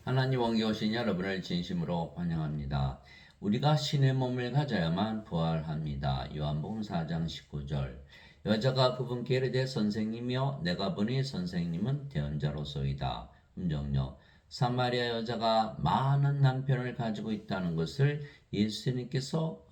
하나님 원기 오신 여러분을 진심으로 환영합니다. 우리가 신의 몸을 가져야만 부활합니다. 요한복음 4장 19절. 여자가 그분께 이르되 선생님이여 내가 보니 선생님은 대언자로소이다. 음정요. 사마리아 여자가 많은 남편을 가지고 있다는 것을 예수님께서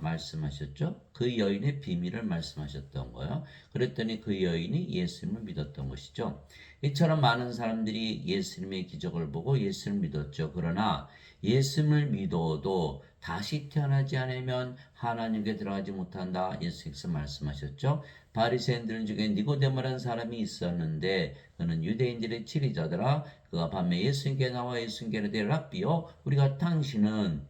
말씀하셨죠. 그 여인의 비밀을 말씀하셨던 거예요. 그랬더니 그 여인이 예수님을 믿었던 것이죠. 이처럼 많은 사람들이 예수님의 기적을 보고 예수님을 믿었죠. 그러나 예수님을 믿어도 다시 태어나지 않으면 하나님께 들어가지 못한다. 예수님께서 말씀하셨죠. 바리새인들 중에 니고데모라는 사람이 있었는데 그는 유대인들의 지리자더라. 그가 밤에 예수님께 나와 예수님께 이르되 랍비요 우리가 당신은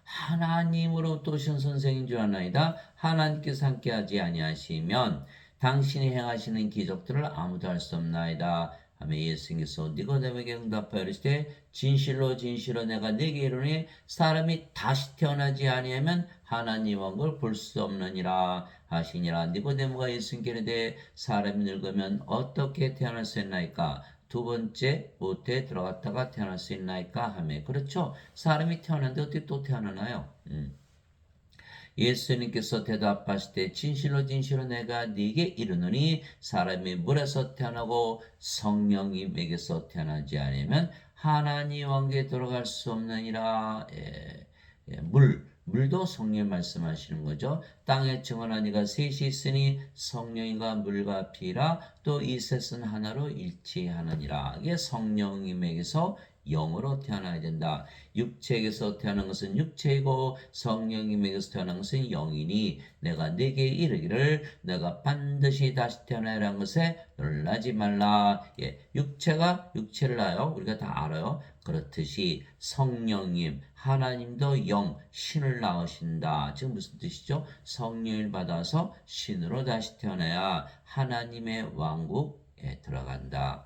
하나님으로부터 오신 선생인 줄 아나이다. 하나님께서 함께하지 아니하시면 당신이 행하시는 기적들을 아무도 할 수 없나이다. 하며 예수님께서 니고데모에게 응답하여 이르시되 진실로 진실로 내가 네게 이르노니 사람이 다시 태어나지 아니하면 하나님 왕국을 볼 수 없느니라 하시니라. 니고데모가 예수님께 이르되 사람이 늙으면 어떻게 태어날 수 있나이까? 두 번째 모태에 들어갔다가 태어날 수 있나이까 하며 그렇죠. 사람이 태어났는데 어떻게 또 태어나나요? 예수님께서 대답하시되 진실로 진실로 내가 네게 이르노니 사람이 물에서 태어나고 성령님에게서 태어나지 않으면 하나님 왕국에 들어갈 수 없느니라. 물도 성령 말씀하시는 거죠. 땅에 증언한 이가 셋이 있으니 성령과 물과 피라 또 이 셋은 하나로 일치하느니라. 이게 성령님에게서 영으로 태어나야 된다. 육체에게서 태어난 것은 육체이고 성령님에게서 태어난 것은 영이니 내가 네게 이르기를 내가 반드시 다시 태어나리라는 것에 놀라지 말라. 육체가 육체를 낳아요. 우리가 다 알아요. 그렇듯이 성령님 하나님도 영 신을 낳으신다. 지금 무슨 뜻이죠? 성령을 받아서 신으로 다시 태어나야 하나님의 왕국에 들어간다.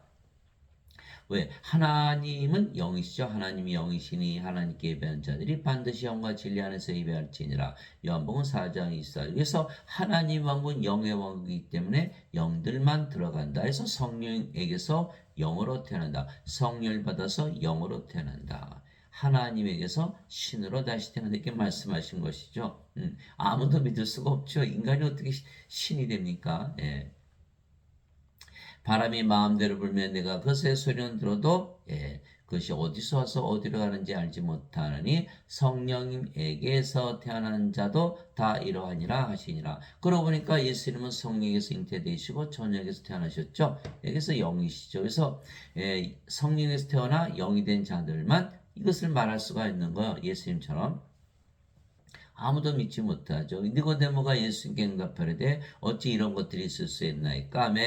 왜? 하나님은 영이시죠. 하나님이 영이시니 하나님께 예배하는 자들이 반드시 영과 진리 안에서 예배할지니라. 요한복음 4장 24절. 그래서 하나님 왕국은 영의 왕국이기 때문에 영들만 들어간다. 그래서 성령에게서 영으로 태어난다. 성령을 받아서 영으로 태어난다. 하나님에게서 신으로 다시 태어난다. 이렇게 말씀하신 것이죠. 아무도 믿을 수가 없죠. 인간이 어떻게 신이 됩니까? 예. 바람이 마음대로 불면 내가 그것의 소리는 들어도 그것이 어디서 와서 어디로 가는지 알지 못하느니 성령님에게서 태어난 자도 다 이러하니라 하시니라. 그러고 보니까 예수님은 성령에게서 잉태되시고 저녁에서 태어나셨죠. 여기서 영이시죠. 그래서 성령에서 태어나 영이 된 자들만 이것을 말할 수가 있는 거예요. 예수님처럼. 아무도 믿지 못하죠. 니고데모가 예수님께 응답하려되 어찌 이런 것들이 있을 수 있나이까 하며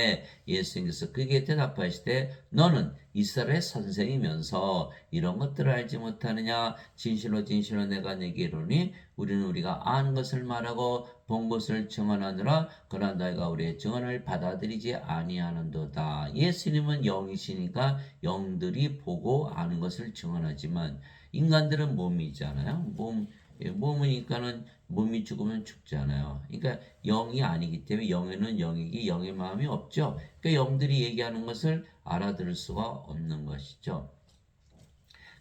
예수님께서 그에게 대답하시되 너는 이스라엘의 선생이면서 이런 것들을 알지 못하느냐. 진실로 진실로 내가 네게 이르노니 우리는 우리가 아는 것을 말하고 본 것을 증언하느라 그러나 너희가 우리의 증언을 받아들이지 아니하는도다. 예수님은 영이시니까 영들이 보고 아는 것을 증언하지만 인간들은 몸이잖아요. 몸이니까는 몸이 죽으면 죽잖아요. 그러니까 영이 아니기 때문에 영에는 영이기 영의 마음이 없죠. 그러니까 영들이 얘기하는 것을 알아들을 수가 없는 것이죠.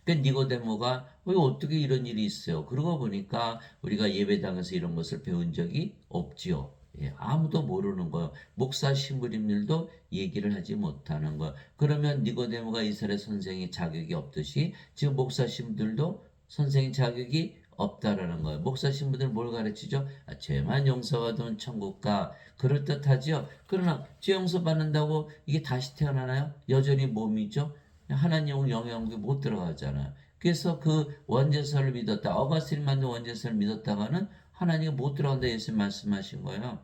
그러니까 니고데모가 어떻게 이런 일이 있어요? 그러고 보니까 우리가 예배당에서 이런 것을 배운 적이 없지요. 아무도 모르는 거예요. 목사 신부님들도 얘기를 하지 못하는 거예요. 그러면 니고데모가 이스라엘 선생의 자격이 없듯이 지금 목사 신부들도 선생의 자격이 없다라는 거예요. 목사 신부들 뭘 가르치죠? 죄만 용서받으면 천국 가. 그럴듯하죠. 그러나 죄 용서 받는다고 이게 다시 태어나나요? 여전히 몸이죠. 하나님은 영향력에 못 들어가잖아요. 그래서 그 원죄설을 믿었다. 어거스틴 만든 원죄설을 믿었다가는 하나님이 못 들어간다. 예수님 말씀하신 거예요.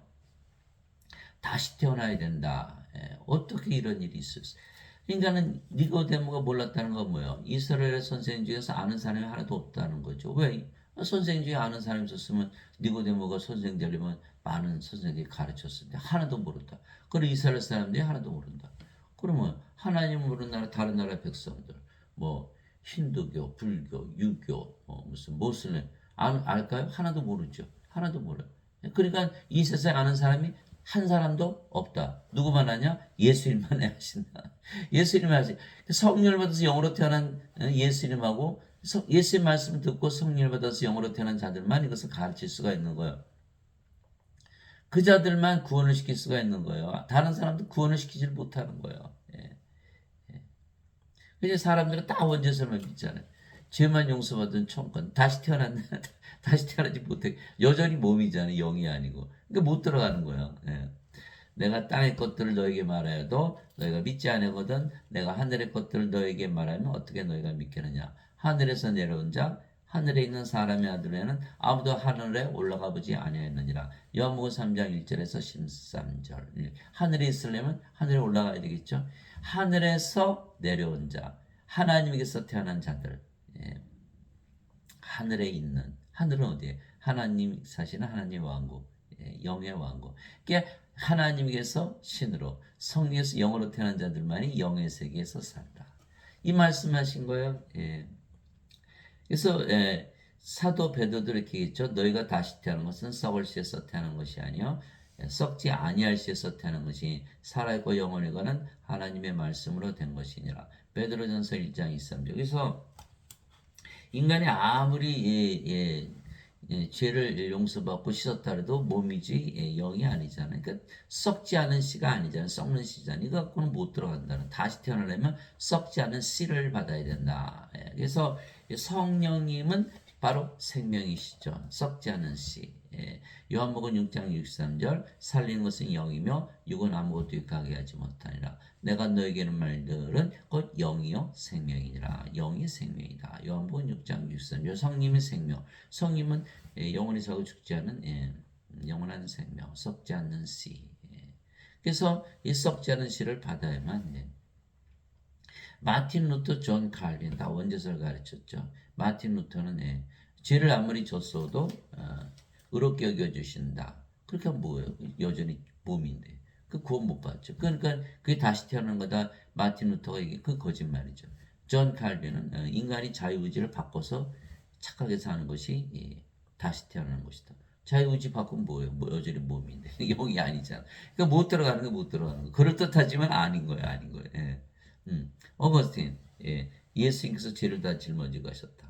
다시 태어나야 된다. 어떻게 이런 일이 있었어요? 그러니까는 니고데모가 몰랐다는 건 뭐예요? 이스라엘의 선생 중에서 아는 사람이 하나도 없다는 거죠. 왜? 선생 중에 아는 사람이 있었으면 니고데모가 선생 되려면 많은 선생들이 가르쳤을 때 하나도 모른다. 그리고 이스라엘 사람들이 하나도 모른다. 그러면 하나님 모르는 나라 다른 나라 백성들 뭐 힌두교, 불교, 유교, 무슨 모슬렘 알까요? 하나도 모르죠. 하나도 몰라요. 그러니까 이 세상에 아는 사람이 한 사람도 없다. 누구만 하냐? 예수님만 하신다. 예수님만 하시. 성령을 받아서 영으로 태어난 예수님하고 예수님 말씀을 듣고 성령을 받아서 영으로 태어난 자들만 이것을 가르칠 수가 있는 거예요. 그 자들만 구원을 시킬 수가 있는 거예요. 다른 사람도 구원을 시키지 못하는 거예요. 예. 그래서 사람들은 다 원죄설만 믿잖아요. 죄만 용서받은 청건 다시 태어났나 다시 태어나지 못해 여전히 몸이잖아요. 영이 아니고 그러니까 못 들어가는 거예요. 예. 내가 땅의 것들을 너에게 말하여도 너희가 믿지 않거든 내가 하늘의 것들을 너에게 말하면 어떻게 너희가 믿겠느냐. 하늘에서 내려온 자 하늘에 있는 사람의 아들에는 아무도 하늘에 올라가 보지 아니하였느니라. 요한복음 3장 1절에서 13절. 하늘에 있으려면 하늘에 올라가야 되겠죠. 하늘에서 내려온 자 하나님에게서 태어난 자들. 예. 하늘에 있는 하늘은 어디에? 하나님 사시는 하나님의 왕국. 예. 영의 왕국. 그러니까 하나님께서 신으로 성령에서 영으로 태어난 자들만이 영의 세계에서 산다. 이 말씀하신 거예요. 예. 그래서 사도 베드로도 이렇게 했죠. 너희가 다시 태어난 것은 썩을 씨에서 태어난 것이 아니요 썩지 아니할 씨에서 태어난 것이 살아있고 영원히 가는 하나님의 말씀으로 된 것이니라. 베드로전서 1장 23절. 그래서 인간이 아무리 죄를 용서받고 씻었다 해도 몸이지 영이 아니잖아요. 그러니까 썩지 않은 씨가 아니잖아요. 썩는 씨잖아요. 이거 갖고는 못 들어간다는. 다시 태어나려면 썩지 않은 씨를 받아야 된다. 그래서 성령님은 바로 생명이시죠. 썩지 않은 씨. 요한복음 6장 63절 살리는 것은 영이며 육은 아무것도 유익하게 하지 못하니라. 내가 너에게는 말들은 곧 영이요 생명이니라. 영이 생명이다. 요한복음 6장 63절 성님이 생명. 성님은 영원히 살고 죽지 않은 영원한 생명. 썩지 않는 씨. 그래서 이 썩지 않은 씨를 받아야만 마틴 루터, 존 칼빈 다 원죄설 가르쳤죠. 마틴 루터는 죄를 아무리 졌어도 의롭게 여겨주신다. 그렇게 하면 뭐예요? 여전히 몸인데. 그 구원 못 받죠. 그러니까 그게 다시 태어나는 거다. 마틴 루터가 얘기해. 그 거짓말이죠. 존 칼빈은 인간이 자유의지를 바꿔서 착하게 사는 것이 다시 태어나는 것이다. 자유의지 바꾸면 뭐예요? 뭐 여전히 몸인데. 영이 아니잖아. 그러니까 못 들어가는 거 못 들어가는 거. 그럴듯하지만 아닌 거예요. 아닌 거예요. 어거스틴. 예수님께서 죄를 다 짊어지고 가셨다.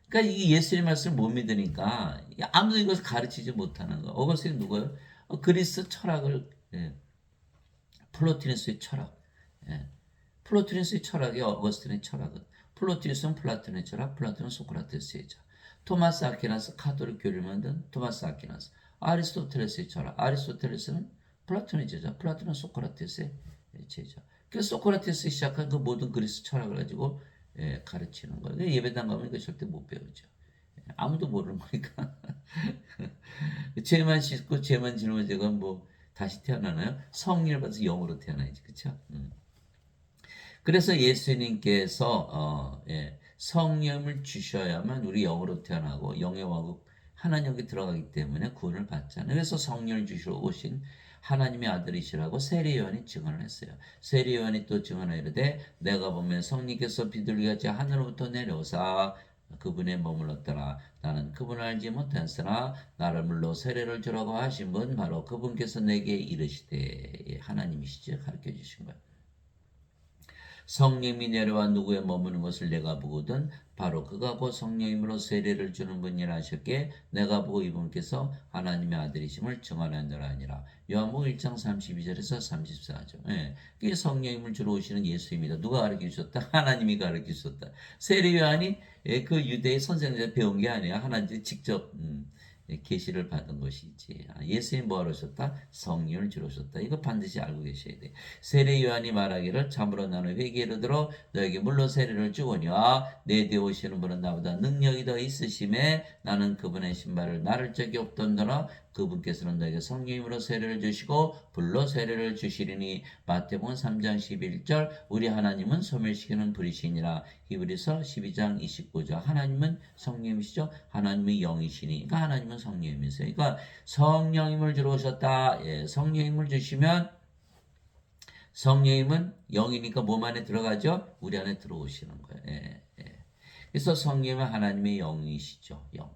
그러니까 이 예수님 말씀을 못 믿으니까 아무도 이것을 가르치지 못하는 거. 어거스틴 누구예요? 그리스 철학을 플로티누스의 철학. 플로티누스의 철학이 어거스틴의 철학은 플로티누스는 플라톤의 철학, 플라톤은 소크라테스의 철학. 토마스 아퀴나스 카톨릭 교리를 만든 토마스 아퀴나스. 아리스토텔레스의 철학. 아리스토텔레스는 플라톤의 제자, 플라톤은 소크라테스의 제자. 그래서 소크라테스 시작한 그 모든 그리스 철학을 가지고 가르치는 거예요. 예배당 가면 이거 절대 못 배우죠. 아무도 모르는 거니까. 죄만 씻고 죄만 짊어지고 뭐 다시 태어나나요? 성령을 받아서 영으로 태어나야지, 그렇죠? 그래서 예수님께서 성령을 주셔야만 우리 영으로 태어나고 영의 왕국 하나님께 들어가기 때문에 구원을 받잖아요. 그래서 성령을 주시러 오신 하나님의 아들이시라고 세례 요한이 증언을 했어요. 세례 요한이 또 증언하여 이르되 내가 보면 성령께서 비둘기같이 하늘로부터 내려오사 그분의 머물렀더라. 나는 그분을 알지 못했으나 나를 물러 세례를 주라고 하신 분 바로 그분께서 내게 이르시되 하나님이시죠. 가르쳐 주신 거예요. 성령이 내려와 누구에 머무는 것을 내가 보거든 바로 그가 곧 성령님으로 세례를 주는 분이라 하셨기에 내가 보고 이분께서 하나님의 아들이심을 증언하느라 아니라. 요한복음 1장 32절에서 34절. 그게 성령님을 주러 오시는 예수입니다. 누가 가르쳐 주셨다? 하나님이 가르쳐 주셨다. 세례 요한이 그 유대의 선생님한테 배운 게 아니야. 하나님이 직접 계시를 받은 것이지. 예수님 뭐하러 오셨다? 성령을 주러 오셨다. 이거 반드시 알고 계셔야 돼. 세례 요한이 말하기를 참으로 나는 회개를 들어 너에게 물로 세례를 주거니와 내 뒤에 오시는 분은 나보다 능력이 더 있으심에 나는 그분의 신발을 나를 적이 없던더라. 그분께서는 너에게 성령님으로 세례를 주시고 불로 세례를 주시리니. 마태복음 3장 11절. 우리 하나님은 소멸시키는 불이시니라. 히브리서 12장 29절. 하나님은 성령이시죠. 하나님의 영이시니. 그러니까 하나님은 성령이세요. 그러니까 성령님을 주러 오셨다. 성령님을 주시면 성령님은 영이니까 몸 안에 들어가죠. 우리 안에 들어오시는 거예요. 그래서 성령은 하나님의 영이시죠. 영.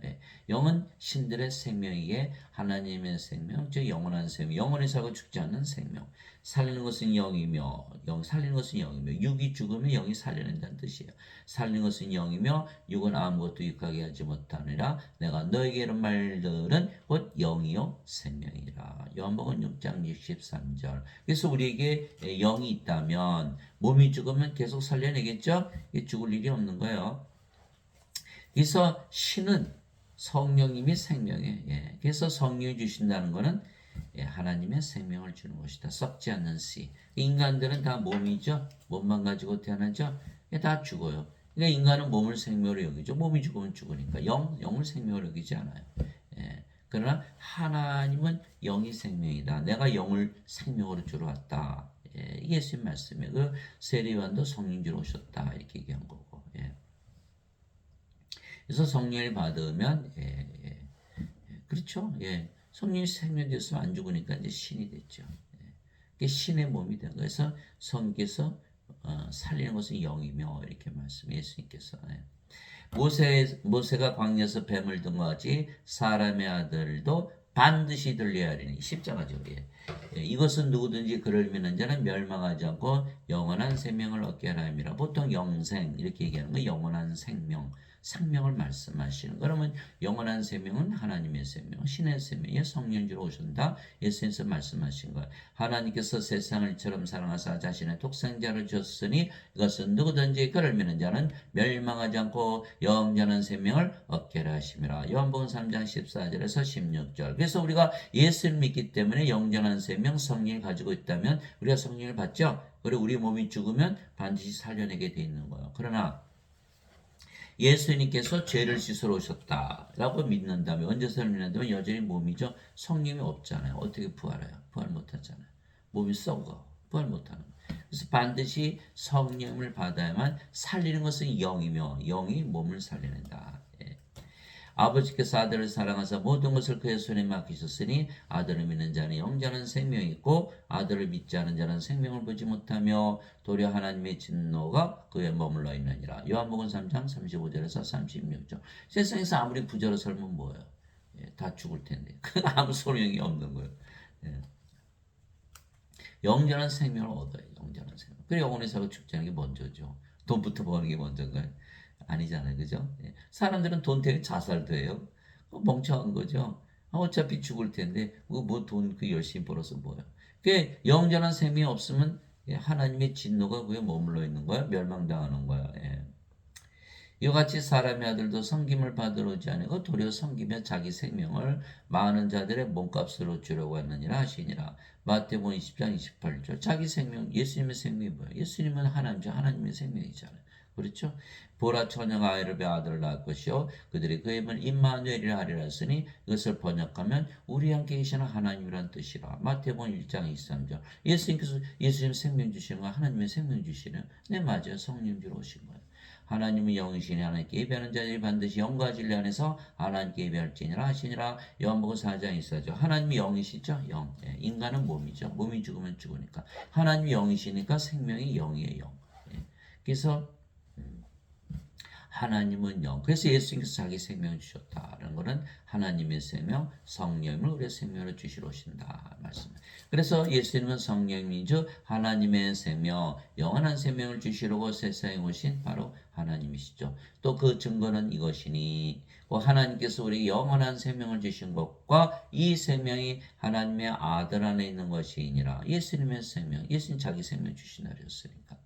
예. 영은 신들의 생명이기에 하나님의 생명, 즉 영원한 생명, 영원히 살고 죽지 않는 생명. 살리는 것은 영이며, 살리는 것은 영이며, 육이 죽으면 영이 살려낸다는 뜻이에요. 살리는 것은 영이며, 육은 아무것도 유익하게 하지 못하느라 내가 너에게 이런 말들은 곧 영이요 생명이라. 요한복음 6장 63절. 그래서 우리에게 영이 있다면 몸이 죽으면 계속 살려내겠죠? 죽을 일이 없는 거예요. 그래서 신은 성령님이 생명이에요. 예. 그래서 성령이 주신다는 것은 예, 하나님의 생명을 주는 것이다. 썩지 않는 씨. 인간들은 다 몸이죠. 몸만 가지고 태어나죠. 예, 다 죽어요. 그러니까 인간은 몸을 생명으로 여기죠. 몸이 죽으면 죽으니까 영을 생명으로 여기지 않아요. 예. 그러나 하나님은 영이 생명이다. 내가 영을 생명으로 주러 왔다. 예, 이게 예수님 말씀이에요. 그 세례요한도 성령 주러 오셨다. 이렇게 얘기한 거고. 예. 그래서 성령을 받으면 그렇죠. 예. 성령이 생명이 됐으면 안 죽으니까 이제 신이 됐죠. 예. 그게 신의 몸이 된 거예요. 그래서 성께서 살리는 것은 영이며 이렇게 말씀해 예수님께서. 예. 모세가 광야에서 뱀을 든 것 같이 사람의 아들도 반드시 들려야 하리니 십자가죠. 예. 예, 이것은 누구든지 그를 믿는 자는 멸망하지 않고 영원한 생명을 얻게 하라 함이라. 보통 영생 이렇게 얘기하는 거 영원한 생명을 말씀하시는. 그러면 영원한 생명은 하나님의 생명, 신의 생명에 성령주로 오신다. 예수님께서 말씀하신 거예요. 하나님께서 세상을 이처럼 사랑하사 자신의 독생자를 주셨으니 이것은 누구든지 그를 믿는 자는 멸망하지 않고 영원한 생명을 얻게 하라 하심이라. 요한복음 3장 14절에서 16절. 그래서 우리가 예수를 믿기 때문에 영원한 생명 성령을 가지고 있다면 우리가 성령을 받죠. 그리고 우리 몸이 죽으면 반드시 살려내게 돼 있는 거예요. 그러나 예수님께서 죄를 씻으러 오셨다라고 믿는다면, 언제서를 믿는다면 여전히 몸이죠. 성령이 없잖아요. 어떻게 부활해요? 부활 못하잖아요. 몸이 썩어. 부활 못하는 거예요. 그래서 반드시 성령을 받아야만 살리는 것은 영이며 영이 몸을 살려낸다. 예. 아버지께서 아들을 사랑하사 모든 것을 그의 손에 맡기셨으니 아들을 믿는 자는 영원한 생명이 있고 아들을 믿지 않은 자는 생명을 보지 못하며 도리어 하나님의 진노가 그에 머물러 있느니라. 요한복음 3장 35절에서 36절. 세상에서 아무리 부자로 살면 뭐예요? 예, 다 죽을 텐데 아무 소용이 없는 거예요. 예. 영원한 생명을 얻어요. 영원한 생명. 그래 영원히 살고 죽지 않는 게 먼저죠. 돈부터 버는 게 먼저인가요? 아니잖아요. 그죠? 예. 사람들은 돈 때문에 자살도 해요. 멍청한 거죠. 어차피 죽을 텐데, 뭐 돈 그 열심히 벌어서 뭐야. 그 영원한 생명이 없으면 하나님의 진노가 그에 머물러 있는 거야. 멸망당하는 거야. 예. 이와 같이 사람의 아들도 섬김을 받으러 오지 아니고 도리어 섬기며 자기 생명을 많은 자들의 몸값으로 주려고 하느니라 하시니라. 마태복음 20장 28절. 자기 생명, 예수님의 생명이 뭐예요? 예수님은 하나님의 생명이잖아요. 그렇죠? 보라 처녀가 아이르베 아들을 낳을 것이요 그들이 그 이름을 임마누엘이라 하리라 했으니 이것을 번역하면 우리 함께 계시는 하나님이란 뜻이라. 마태복음 1장 23절. 예수님께서 예수님 생명 주시는 거 하나님의 생명 주시는. 네 맞아요. 성령 주러 오신 거예요. 하나님은 영이시니 하나님께 예배하는 자들이 반드시 영과 진리 안에서 하나님께 예배할지니라 하시니라. 요한복음 4장 24절. 하나님이 영이시죠? 영. 예, 인간은 몸이죠. 몸이 죽으면 죽으니까. 하나님이 영이시니까 생명이 영이에요. 영. 예. 그래서 하나님은 영. 그래서 예수님께서 자기 생명을 주셨다는 것은 하나님의 생명, 성령을 우리의 생명으로 주시러 오신다 말씀. 그래서 예수님은 성령이죠. 하나님의 생명, 영원한 생명을 주시려고 세상에 오신 바로 하나님이시죠. 또 그 증거는 이것이니 하나님께서 우리 영원한 생명을 주신 것과 이 생명이 하나님의 아들 안에 있는 것이니라. 예수님의 생명, 예수님 자기 생명 주신 하셨으니까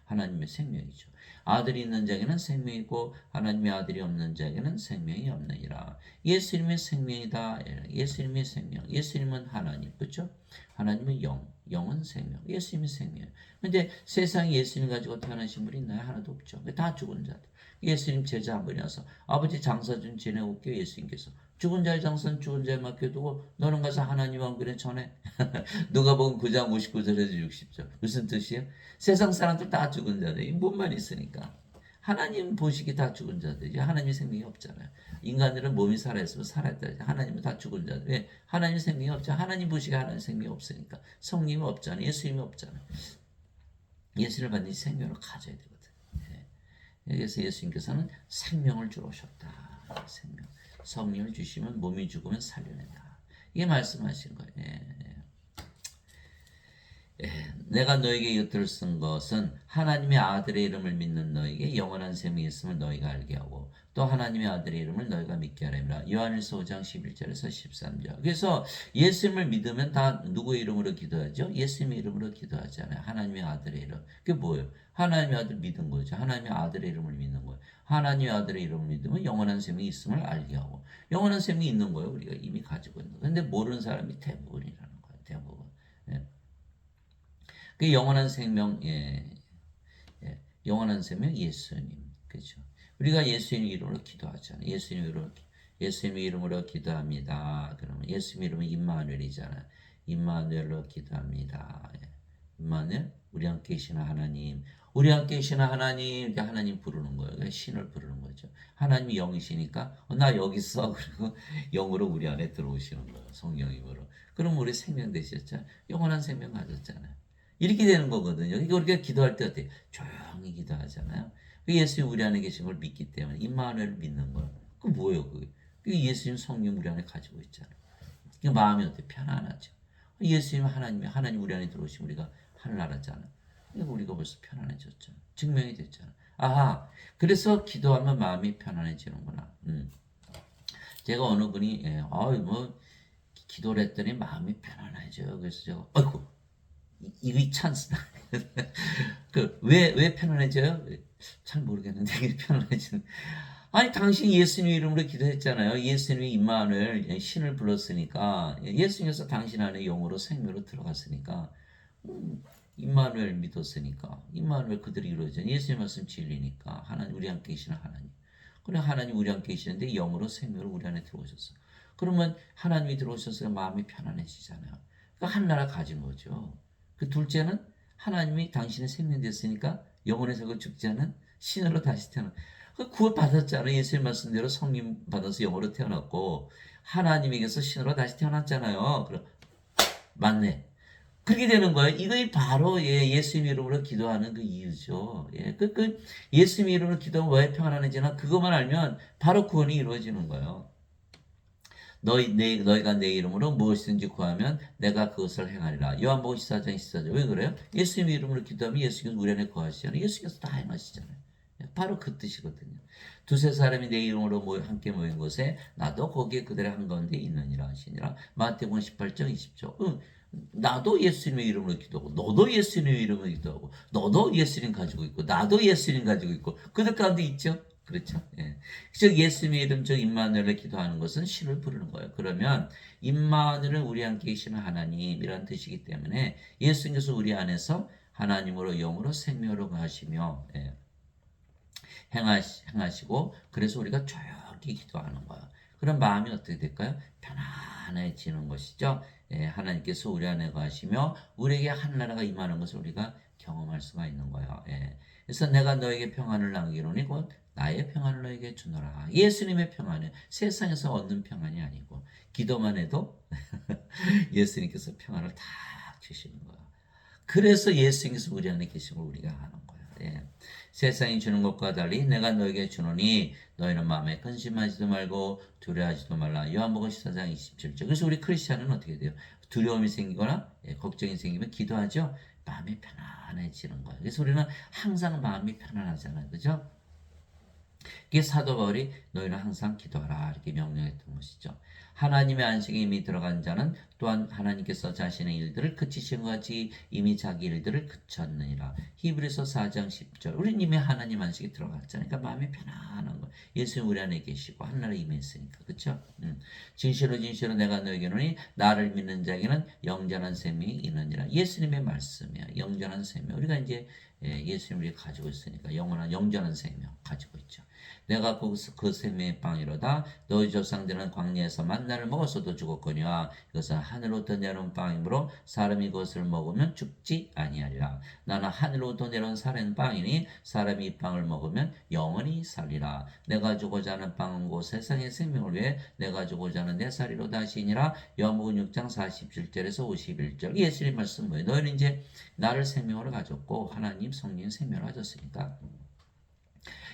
하나님의 생명이죠. 아들이 있는 자에게는 생명이고 하나님의 아들이 없는 자에게는 생명이 없느니라. 예수님의 생명이다. 예수님의 생명. 예수님은 하나님. 그렇죠? 하나님은 영은 생명. 예수님의 생명. 근데 세상에 예수님 가지고 태어나신 분이 있나요? 하나도 없죠. 다 죽은 자들. 예수님 제자 한 분이 와서 아버지 장사 좀 지내고 올게요. 예수님께서. 죽은 자의 장사는 죽은 자에 맡겨두고 너는 가서 하나님 왕국에 전해. 누가복음 9장 59절에서 60절. 무슨 뜻이에요? 세상 사람들 다 죽은 자들. 몸만 있으니까. 하나님 보시기 다 죽은 자들이지. 하나님의 생명이 없잖아요. 인간들은 몸이 살아있으면 살아있다. 하나님은 다 죽은 자들. 왜? 하나님 생명이 없잖아. 하나님 보시기 하나님 생명이 없으니까. 성령이 없잖아요. 예수님이 없잖아요. 예수를 반드시 생명을 가져야 되거든. 예. 그래서 예수님께서는 생명을 주러 오셨다. 생명. 성령을 주시면 몸이 죽으면 살려낸다. 이게 말씀하신 거예요. 내가 너에게 이것들을 쓴 것은 하나님의 아들의 이름을 믿는 너에게 영원한 생명이 있음을 너희가 알게 하고 또 하나님의 아들의 이름을 너희가 믿게 하렵니다. 요한일서 5장 11절에서 13절. 그래서 예수님을 믿으면 다 누구의 이름으로 기도하죠? 예수님의 이름으로 기도하잖아요. 하나님의 아들의 이름. 그게 뭐예요? 하나님의 아들 믿은 거죠. 하나님의 아들의 이름을 믿는 거예요. 하나님의 아들의 이름을 믿으면 영원한 생명이 있음을 알게 하고 영원한 생명이 있는 거예요. 우리가 이미 가지고 있는 거예요. 근데 모르는 사람이 대부분이라는 거예요. 대부분. 예. 그 영원한 생명, 영원한 생명 예수님, 그죠? 우리가 예수님 이름으로 기도하잖아요. 예수님 이름으로 기도합니다. 그러면 예수님 이름은 임마누엘이잖아요. 임마누엘로 기도합니다. 임마누엘, 우리 함께 계시는 하나님, 우리 함께 계시는 하나님, 이제 하나님 부르는 거예요. 신을 부르는 거죠. 하나님이 영이시니까 나 여기 있어. 그리고 영으로 우리 안에 들어오시는 거예요. 성령님으로. 그럼 우리 생명 되셨죠. 영원한 생명 가졌잖아요. 이렇게 되는 거거든요. 그러니까 우리가 기도할 때 어때요? 조용히 기도하잖아요. 예수님 우리 안에 계신 걸 믿기 때문에 임마누엘을 믿는 거예요. 그 뭐예요? 그게 예수님 성령 우리 안에 가지고 있잖아요. 그러니까 마음이 어때? 편안하죠. 예수님 하나님 우리 안에 들어오시면 우리가 하늘나라잖아요. 그러니까 우리가 벌써 편안해졌잖아요. 증명이 됐잖아요. 아하, 그래서 기도하면 마음이 편안해지는구나. 제가 어느 분이 기도를 했더니 마음이 편안해져요. 그래서 제가 아이고 이 찬스다. 왜 편안해져요? 잘 모르겠는데 이게 편안해지는. 아니 당신이 예수님 이름으로 기도했잖아요. 예수님이 임마누엘 신을 불렀으니까 예수님께서 당신 안에 영으로 생명으로 들어갔으니까 임마누엘 믿었으니까 임마누엘 그들이 이루어진 예수님 말씀 진리니까 하나님 우리 함께 계시는 하나님. 그래 하나님 우리 함께 계시는데 영으로 생명으로 우리 안에 들어오셨어. 그러면 하나님이 들어오셔서 마음이 편안해지잖아요. 그러니까 한나라 가진 거죠. 그 둘째는 하나님이 당신의 생명 됐으니까 영혼의 색을 죽지 않은 신으로 다시 태어나. 구원 받았잖아요. 예수님 말씀대로 성령 받아서 영으로 태어났고 하나님에게서 신으로 다시 태어났잖아요. 그럼 맞네. 그렇게 되는 거예요. 이것이 바로 예수님 이름으로 기도하는 그 이유죠. 예수님 이름으로 기도하면 왜 평안하는지나 그것만 알면 바로 구원이 이루어지는 거예요. 너희가 내 이름으로 무엇이든지 구하면 내가 그것을 행하리라. 요한복음 14장 14절. 왜 그래요? 예수님 이름으로 기도하면 예수께서 우리 안에 거하시잖아요. 예수께서 다 행하시잖아요. 바로 그 뜻이거든요. 두세 사람이 내 이름으로 함께 모인 곳에 나도 거기에 그들의 한가운데 있느니라 하시니라. 마태복음 18장 20절. 나도 예수님의 이름으로 기도하고 너도 예수님의 이름으로 기도하고 너도 예수님 가지고 있고 나도 예수님 가지고 있고 그들 가운데 있죠. 그렇죠. 예. 즉 예수님의 이름 즉 임마누엘을 기도하는 것은 신을 부르는 거예요. 그러면 임마누엘은 우리 함께 계시는 하나님이라는 뜻이기 때문에 예수님께서 우리 안에서 하나님으로 영으로 생명으로 하시며 행하시고 그래서 우리가 조용히 기도하는 거예요. 그럼 마음이 어떻게 될까요? 편안해지는 것이죠. 하나님께서 우리 안에 거하시며 우리에게 하늘나라가 임하는 것을 우리가 경험할 수가 있는 거예요. 그래서 내가 너에게 평안을 남기노니 곧 나의 평안을 너에게 주노라. 예수님의 평안은 세상에서 얻는 평안이 아니고 기도만 해도 예수님께서 평안을 다 주시는 거예요. 그래서 예수님께서 우리 안에 계신 걸 우리가 아는 거예요. 세상이 주는 것과 달리 내가 너에게 주노니 너희는 마음에 근심하지도 말고 두려워하지도 말라. 요한복음 14장 27절. 그래서 우리 크리스찬은 어떻게 돼요? 두려움이 생기거나 걱정이 생기면 기도하죠. 마음이 편안해지는 거예요. 그래서 우리는 항상 마음이 편안하잖아요. 그죠? 이게 사도 바울이 너희는 항상 기도하라 이렇게 명령했던 것이죠. 하나님의 안식에 이미 들어간 자는 또한 하나님께서 자신의 일들을 그치신 것 같이 이미 자기 일들을 그쳤느니라. 히브리서 4장 10절. 우리는 이미 하나님 안식에 들어갔잖아요. 그러니까 마음이 편안한 거예요. 예수님 우리 안에 계시고 하늘나라에 임했으니까. 그렇죠? 진실로 진실로 내가 너에게노니 나를 믿는 자에게는 영전한 생명이 있느니라. 예수님의 말씀이야. 영전한 생명. 우리가 이제 예수님을 가지고 있으니까 영원한 영전한 생명 가지고 있죠. 내가 그 생명의 빵이로다. 너희 조상들은 광야에서 만나를 먹었어도 죽었거니와 이것은 하늘로부터 내려온 빵이므로 사람이 그것을 먹으면 죽지 아니하리라. 나는 하늘로부터 내려온 살아있는 빵이니 사람이 이 빵을 먹으면 영원히 살리라. 내가 주고자 하는 빵은 곧 세상의 생명을 위해 내가 주고자 하는 내 살이로다 하시니라. 요한복음 6장 47절에서 51절. 예수님 말씀 뭐예요? 너희는 이제 나를 생명으로 가졌고 하나님 성령 생명을 가졌으니까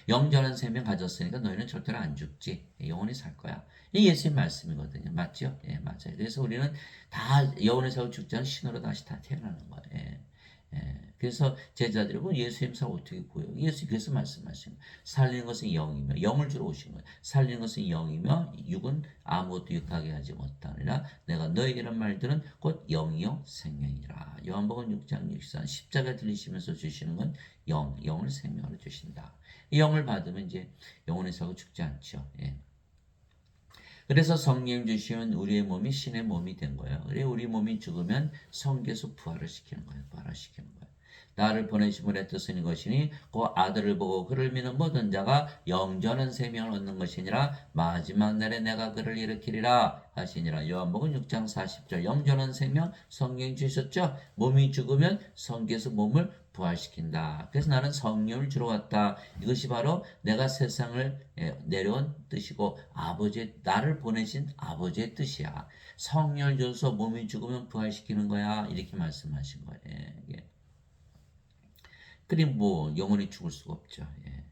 영전한 생명 가졌으니까 너희는 절대로 안 죽지. 영원히 살 거야. 이 예수님 말씀이거든요. 맞죠? 예, 맞아요. 그래서 우리는 다 영원히 살고 죽지 않은 신으로 다시 다 태어나는 거예요. 예. 예. 그래서 제자들이 예수님 살 어떻게 보여? 예수님 그래서 말씀하신 거예요. 살리는 것은 영이며 영을 주러 오신 거예요. 살리는 것은 영이며 육은 아무것도 육하게 하지 못하느라 내가 너에게란 말들은 곧 영이요 생명이라. 요한복음 6장 64 십자가 들리시면서 주시는 건 영을 생명으로 주신다. 이 영을 받으면 이제 영원히 살고 죽지 않죠. 예. 그래서 성령 주시면 우리의 몸이 신의 몸이 된 거예요. 그래 우리 몸이 죽으면 성계에서 부활을 시키는 거예요. 부활시키는 거예요. 나를 보내심을 뜻은 이것이니 그 아들을 보고 그를 믿는 모든 자가 영전한 생명을 얻는 것이니라. 마지막 날에 내가 그를 일으키리라 하시니라. 요한복음 6장 40절. 영전한 생명 성령 주셨죠. 몸이 죽으면 성계에서 몸을 부활시킨다. 그래서 나는 성령을 주러 왔다. 이것이 바로 내가 세상을 내려온 뜻이고 나를 보내신 아버지의 뜻이야. 성령을 줘서 몸이 죽으면 부활시키는 거야. 이렇게 말씀하신 거예요. 그럼 뭐 영원히 죽을 수가 없죠. 예.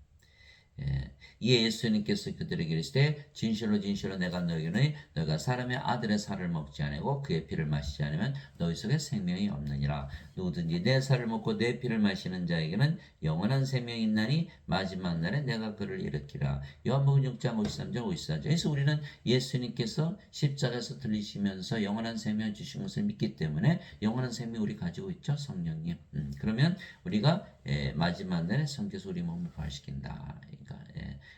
이에 예수님께서 그들에게 이르시되 진실로 진실로 내가 너희는 너희가 사람의 아들의 살을 먹지 아니고 그의 피를 마시지 않으면 너희 속에 생명이 없느니라. 누구든지 내 살을 먹고 내 피를 마시는 자에게는 영원한 생명이 있나니 마지막 날에 내가 그를 일으키라. 요한복음 6장 53절 54절. 그래서 우리는 예수님께서 십자가에서 들리시면서 영원한 생명 주신 것을 믿기 때문에 영원한 생명 우리 가지고 있죠. 성령님. 그러면 우리가 마지막 날에 성께서 우리 몸을 부활시킨다.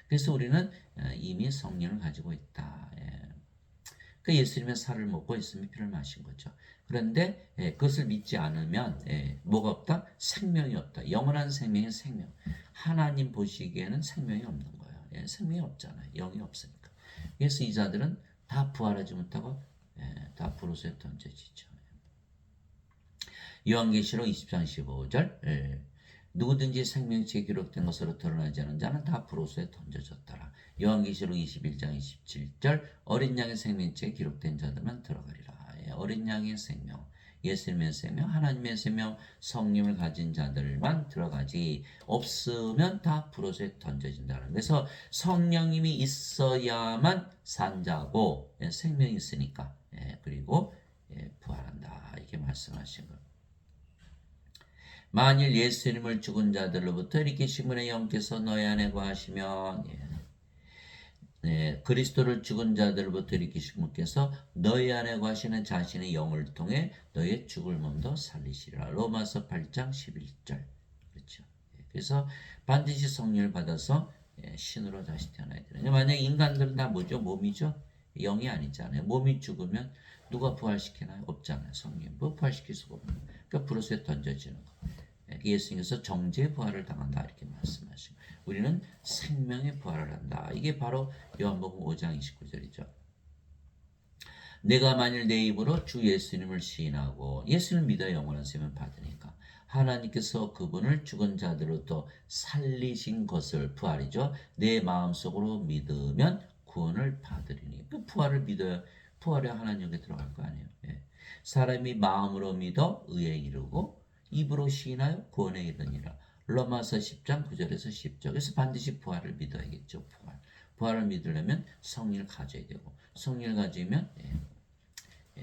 그래서 우리는 이미 성령을 가지고 있다. 그 예수님의 살을 먹고 예수님의 피를 마신 거죠. 그런데 그것을 믿지 않으면 뭐가 없다? 생명이 없다. 영원한 생명이 생명. 하나님 보시기에는 생명이 없는 거예요. 생명이 없잖아요. 영이 없으니까. 그래서 이 자들은 다 부활하지 못하고 다 불옷에 던져지죠. 요한계시록 20장 15절. 누구든지 생명책에 기록된 것으로 드러나지 않은 자는 다 불옷에 던져졌더라. 요한계시록 21장 27절. 어린 양의 생명책에 기록된 자들만 들어가리라. 어린 양의 생명, 예수님의 생명, 하나님의 생명, 성령을 가진 자들만 들어가지 없으면 다 불옷에 던져진다는. 그래서 성령님이 있어야만 산자고 생명이 있으니까 그리고 부활한다 이렇게 말씀하신 것. 만일 예수님을 죽은 자들로부터 일으키신 분의 영께서 너희 안에 거하시면 그리스도를 죽은 자들로부터 일으키신 분께서 너희 안에 거하시는 자신의 영을 통해 너희의 죽을 몸도 살리시리라. 로마서 8장 11절. 그렇죠. 그래서 반드시 성령을 받아서 신으로 다시 태어나야 되는. 만약 인간들은 다 뭐죠? 몸이죠. 영이 아니잖아요. 몸이 죽으면 누가 부활시키나요? 없잖아요. 성령 뭐 부활시킬 수가 없는. 그러니까 불옷에 던져지는 거. 예수님께서 정죄의 부활을 당한다 이렇게 말씀하시고 우리는 생명의 부활을 한다. 이게 바로 요한복음 5장 29절이죠. 내가 만일 내 입으로 주 예수님을 시인하고 예수를 믿어 영원한 생명을 받으니까 하나님께서 그분을 죽은 자들로부터 살리신 것을 부활이죠. 내 마음속으로 믿으면 구원을 받으리니 그 부활을 믿어야 부활에 하나님께 들어갈 거 아니에요. 사람이 마음으로 믿어 의에 이르고 입으로 시인하여 구원에 이르니라. 로마서 10장 9절에서 10절. 그래서 반드시 부활을 믿어야겠죠. 부활을 믿으려면 성령을 가져야 되고 성령을 가지면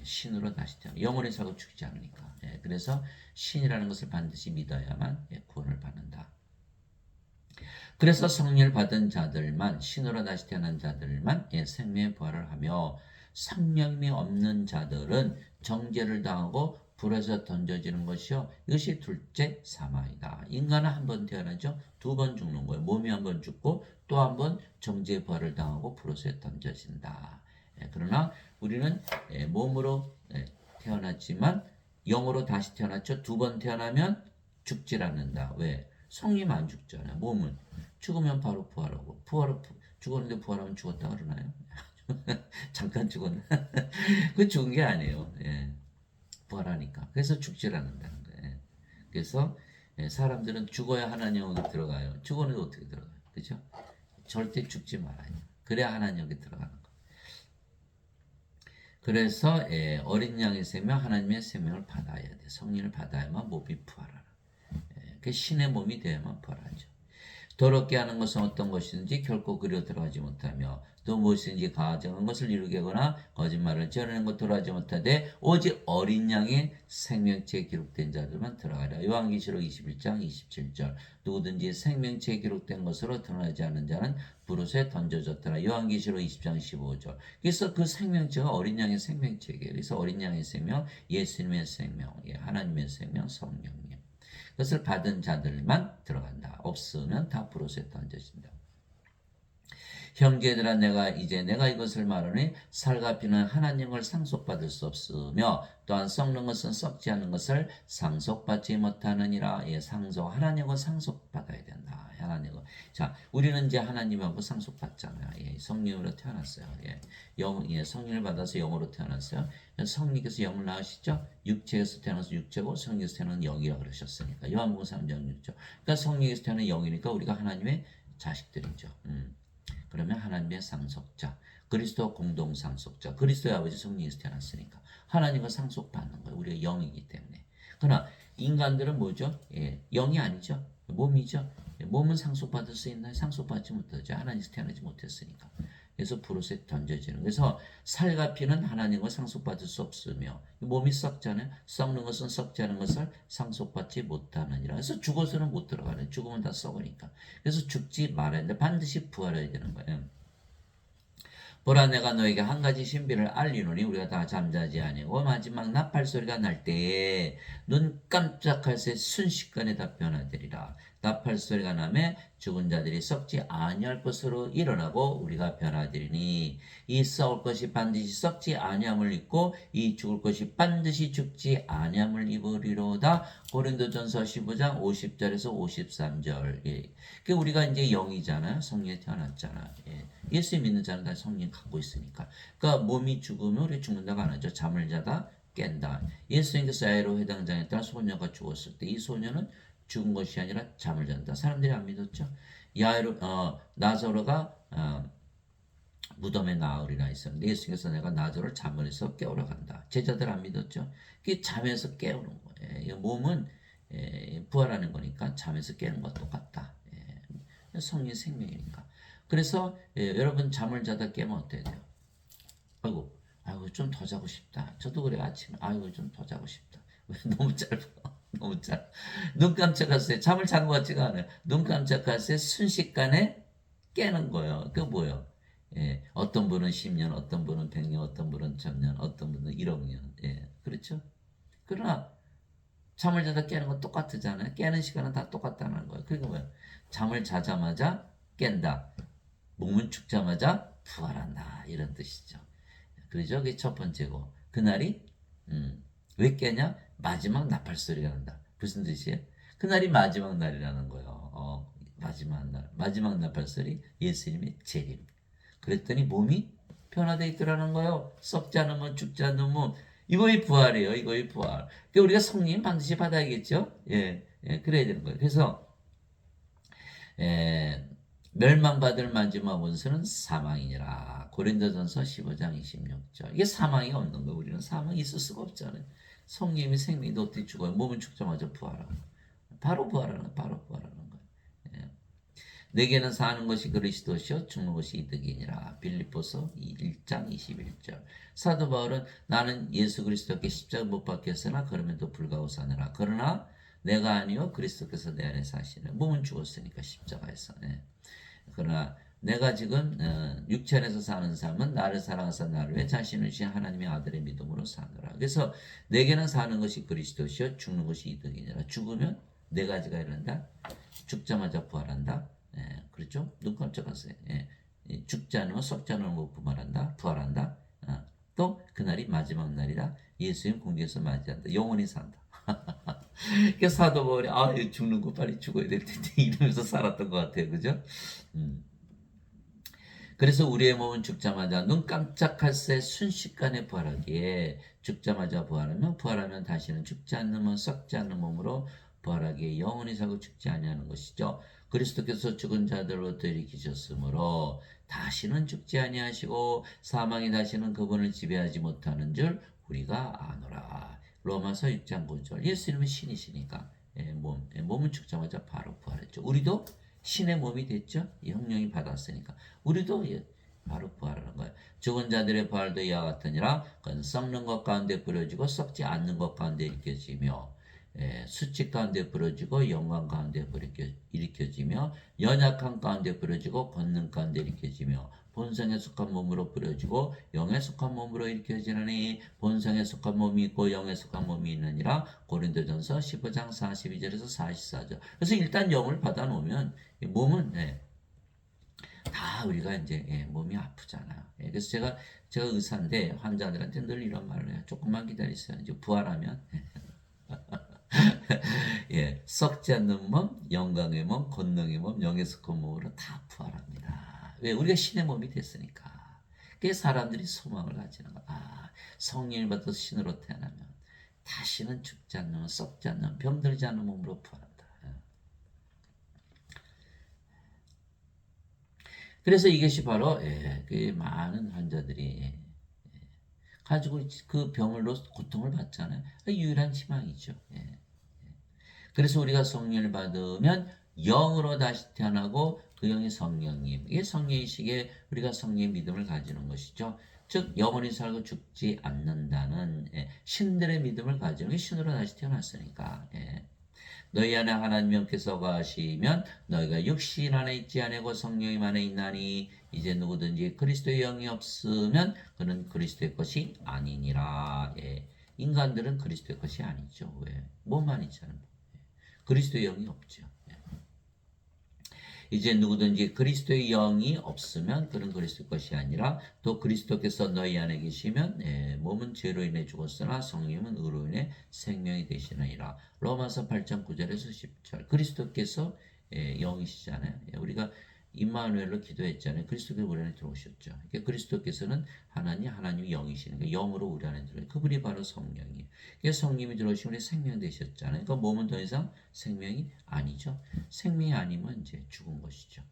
신으로 다시 태어나 영원히 살고 죽지 않으니까. 그래서 신이라는 것을 반드시 믿어야만 구원을 받는다. 그래서 성령을 받은 자들만 신으로 다시 태어난 자들만 생명의 부활을 하며 성령이 없는 자들은 정죄를 당하고 불에서 던져지는 것이요. 이것이 둘째 사망이다. 인간은 한 번 태어나죠. 두 번 죽는 거예요. 몸이 한 번 죽고 또 한 번 정죄의 벌을 당하고 불옷에 던져진다. 그러나 우리는 몸으로 태어났지만 영으로 다시 태어났죠. 두 번 태어나면 죽질 않는다. 왜? 성님 안 죽잖아요. 몸은 죽으면 바로 부활하고 죽었는데 부활하면 죽었다 그러나요? 잠깐 죽었나? 그 죽은 게 아니에요. 부활하니까. 그래서 죽질 않는다는 거예요. 그래서 사람들은 죽어야 하나님 여기 들어가요. 죽었는데 어떻게 들어가요? 그죠? 절대 죽지 말아요. 그래야 하나님 여기 들어가는 거. 그래서 어린 양의 생명, 하나님의 생명을 받아야 돼. 성령을 받아야만 몸이 부활하라. 그 신의 몸이 되어야만 부활하죠. 더럽게 하는 것은 어떤 것이든지 결코 그리로 들어가지 못하며 또 무엇인지 가증한 것을 이루게 하거나 거짓말을 지어내는 것도 하지 못하되 오직 어린 양의 생명체에 기록된 자들만 들어가리라. 요한계시록 21장 27절 누구든지 생명체에 기록된 것으로 드러나지 않은 자는 불옷에 던져졌더라. 요한계시록 20장 15절. 그래서 그 생명체가 어린 양의 생명체예요. 그래서 어린 양의 생명, 예수님의 생명, 하나님의 생명, 성령님. 그것을 받은 자들만 들어간다. 없으면 다 불옷에 던져진다. 형제들아 내가 이것을 말하니 살과 피는 하나님을 상속받을 수 없으며 또한 썩는 것은 썩지 않은 것을 상속받지 못하느니라. 상속 하나님은 상속받아야 된다. 하나님은 자 우리는 이제 하나님하고 상속받잖아요. 성령으로 태어났어요. 성령을 받아서 영으로 태어났어요. 성령께서 영을 낳으시죠. 육체에서 태어나서 육체고 성령에서 태어나는 영이라고 그러셨으니까 요한복음 3장 6절. 그러니까 성령에서 태어나는 영이니까 우리가 하나님의 자식들이죠. 그러면 하나님의 상속자, 그리스도 공동 상속자, 그리스도의 아버지 성령에서 태어났으니까 하나님과 상속받는 거예요. 우리가 영이기 때문에. 그러나 인간들은 뭐죠? 영이 아니죠. 몸이죠. 몸은 상속받을 수 있나요? 상속받지 못하죠. 하나님에서 태어나지 못했으니까. 그래서 불옷에 던져지는. 그래서 살과 피는 하나님과 상속받을 수 없으며 몸이 썩잖아요. 썩는 것은 썩지 않은 것을 상속받지 못하느니라. 그래서 죽어서는 못 들어가네. 죽으면 다 썩으니까. 그래서 죽지 말아야 되는데 반드시 부활해야 되는 거예요. 보라 내가 너에게 한 가지 신비를 알리노니 우리가 다 잠자지 아니고 마지막 나팔 소리가 날 때에 눈 깜짝할 새 순식간에 다 변화되리라. 나팔 소리가 나매 죽은 자들이 썩지 아니할 것으로 일어나고 우리가 변화되리니 이 썩을 것이 반드시 썩지 아니함을 입고 이 죽을 것이 반드시 죽지 아니함을 입으리로다. 고린도전서 15장 50절에서 53절. 그러니까 우리가 이제 영이잖아요. 성령에 태어났잖아. 예수 믿는 자는 다 성령 갖고 있으니까. 그러니까 몸이 죽으면 우리 죽는다고 안 하죠. 잠을 자다 깬다. 예수님께서 야이로 회당장에 따라 소녀가 죽었을 때 이 소녀는 죽은 것이 아니라 잠을 잔다. 사람들이 안 믿었죠. 나사로가 무덤에 나으리라 했었는데 예수님께서 내가 나사로를 잠에서 깨우러 간다. 제자들 안 믿었죠. 그게 잠에서 깨우는 거예요. 몸은 부활하는 거니까 잠에서 깨는 것과 똑같다. 성령 생명이니까. 그래서 여러분 잠을 자다 깨면 어때야 돼요? 아이고 좀 더 자고 싶다. 저도 그래 아침에 아이고 좀 더 자고 싶다. 왜 너무 짧아? 너무 짧아. 눈 깜짝할 때 잠을 잔 것 같지가 않아요. 눈 깜짝할 때 순식간에 깨는 거예요. 그 뭐예요? 어떤 분은 10년, 어떤 분은 100년, 어떤 분은 1000년, 어떤 분은 1억 년. 그렇죠? 그러나 잠을 자다 깨는 건 똑같잖아요. 깨는 시간은 다 똑같다는 거예요. 그게 뭐예요? 잠을 자자마자 깬다. 몸은 죽자마자 부활한다. 이런 뜻이죠. 그러죠? 그게 첫 번째고. 그날이 왜 깨냐? 마지막 나팔 소리가 난다. 무슨 뜻이에요? 그날이 마지막 날이라는 거예요. 마지막 날. 마지막 나팔 소리 예수님의 재림. 그랬더니 몸이 변화되어 있더라는 거예요. 썩지 않으면 죽지 않는 몸. 이거의 부활이에요. 이거의 부활. 그러니까 우리가 성령 반드시 받아야겠죠? 그래야 되는 거예요. 그래서 멸망받을 마지막 원수는 사망이니라. 고린도전서 15장 26절. 이게 사망이 없는 거예요. 우리는 사망이 있을 수가 없잖아요. 성령이 생명이 어떻게 죽어요? 몸은 죽자마자 부활하고. 바로 부활하는 거예요. 내게는 사는 것이 그리스도시요 죽는 것이 이득이니라. 빌립보서 1장 21절. 사도 바울은 나는 예수 그리스도께 십자가 못 박혔으나 그럼에도 불구하고 사느라. 그러나 내가 아니요 그리스도께서 내 안에 사시네. 몸은 죽었으니까 십자가에서. 그러나 내가 지금 육체 안에서 사는 삶은 나를 사랑하사 나를 위해 자신을 주신 하나님의 아들의 믿음으로 사느라. 그래서 내게는 사는 것이 그리스도시요 죽는 것이 이득이니라. 죽으면 네 가지가 이른다. 죽자마자 부활한다. 그렇죠? 눈 깜짝하세요. 죽지 않으면 썩지 않으면 못 부활한다. 부활한다. 또 그날이 마지막 날이다. 예수님 공중에서 맞이한다. 영원히 산다. 그 사도 바울이 죽는 거 빨리 죽어야 될 텐데 이러면서 살았던 것 같아요. 그죠? 그래서 우리의 몸은 죽자마자 눈 깜짝할 새 순식간에 부활하기에 죽자마자 부활하면 다시는 죽지 않는 썩지 않는 몸으로 부활하기에 영원히 살고 죽지 아니하는 것이죠. 그리스도께서 죽은 자들로부터 일으키셨으므로 다시는 죽지 아니하시고 사망이 다시는 그분을 지배하지 못하는 줄 우리가 아노라. 로마서 6장 9절. 예수님은 신이시니까 몸은 죽자마자 바로 부활했죠. 우리도 신의 몸이 됐죠. 성령이 받았으니까 우리도 바로 부활하는 거예요. 죽은 자들의 부활도 이와 같으니라. 그건 썩는 것 가운데 부러지고 썩지 않는 것 가운데 일으켜지며 수치 가운데 부러지고 영광 가운데 일으켜지며 연약한 가운데 부러지고 권능 가운데 일으켜지며 본성에 속한 몸으로 부러지고 영에 속한 몸으로 일으켜지느니 본성에 속한 몸이 있고 영에 속한 몸이 있느니라. 고린도전서 15장 42절에서 44절. 그래서 일단 영을 받아놓으면 몸은 다 우리가 이제 몸이 아프잖아요. 그래서 제가 의사인데 환자들한테 늘 이런 말을 해요. 조금만 기다리세요. 이제 부활하면 썩지 않는 몸, 영광의 몸, 권능의 몸, 영에 속한 몸으로 다 부활합니다. 왜? 우리가 신의 몸이 됐으니까. 그게 사람들이 소망을 가지는 거야. 성령을 받아서 신으로 태어나면 다시는 죽지 않는, 썩지 않는, 병들지 않는 몸으로 부활한다. 그래서 이것이 바로 그 많은 환자들이 가지고 그 병으로 고통을 받잖아요. 유일한 희망이죠. 그래서 우리가 성령을 받으면 영으로 다시 태어나고 그 영이 성령님. 이게 성령의식에 우리가 성령의 믿음을 가지는 것이죠. 즉 영원히 살고 죽지 않는다는 신들의 믿음을 가지는 게 신으로 다시 태어났으니까. 너희 안에 하나님 영께서 거하시면 너희가 육신 안에 있지 아니고 성령님 안에 있나니 이제 누구든지 그리스도의 영이 없으면 그는 그리스도의 것이 아니니라. 인간들은 그리스도의 것이 아니죠. 왜? 몸만 있잖아요. 그리스도의 영이 없죠. 이제 누구든지 그리스도의 영이 없으면 그는 그리스도의 것이 아니라 또 그리스도께서 너희 안에 계시면 몸은 죄로 인해 죽었으나 성령은 의로 인해 생명이 되시느니라. 로마서 8장 9절에서 10절. 그리스도께서 영이시잖아요. 우리가 임마누엘로 기도했잖아요. 그리스도께서 우리 안에 들어오셨죠. 그러니까 그리스도께서는 하나님이 영이시는 거예요. 영으로 우리 안에 들어요. 그분이 바로 성령이에요. 그러니까 성령이 들어오시면 우리 생명 되셨잖아요. 그러니까 몸은 더 이상 생명이 아니죠. 생명이 아니면 이제 죽은 것이죠.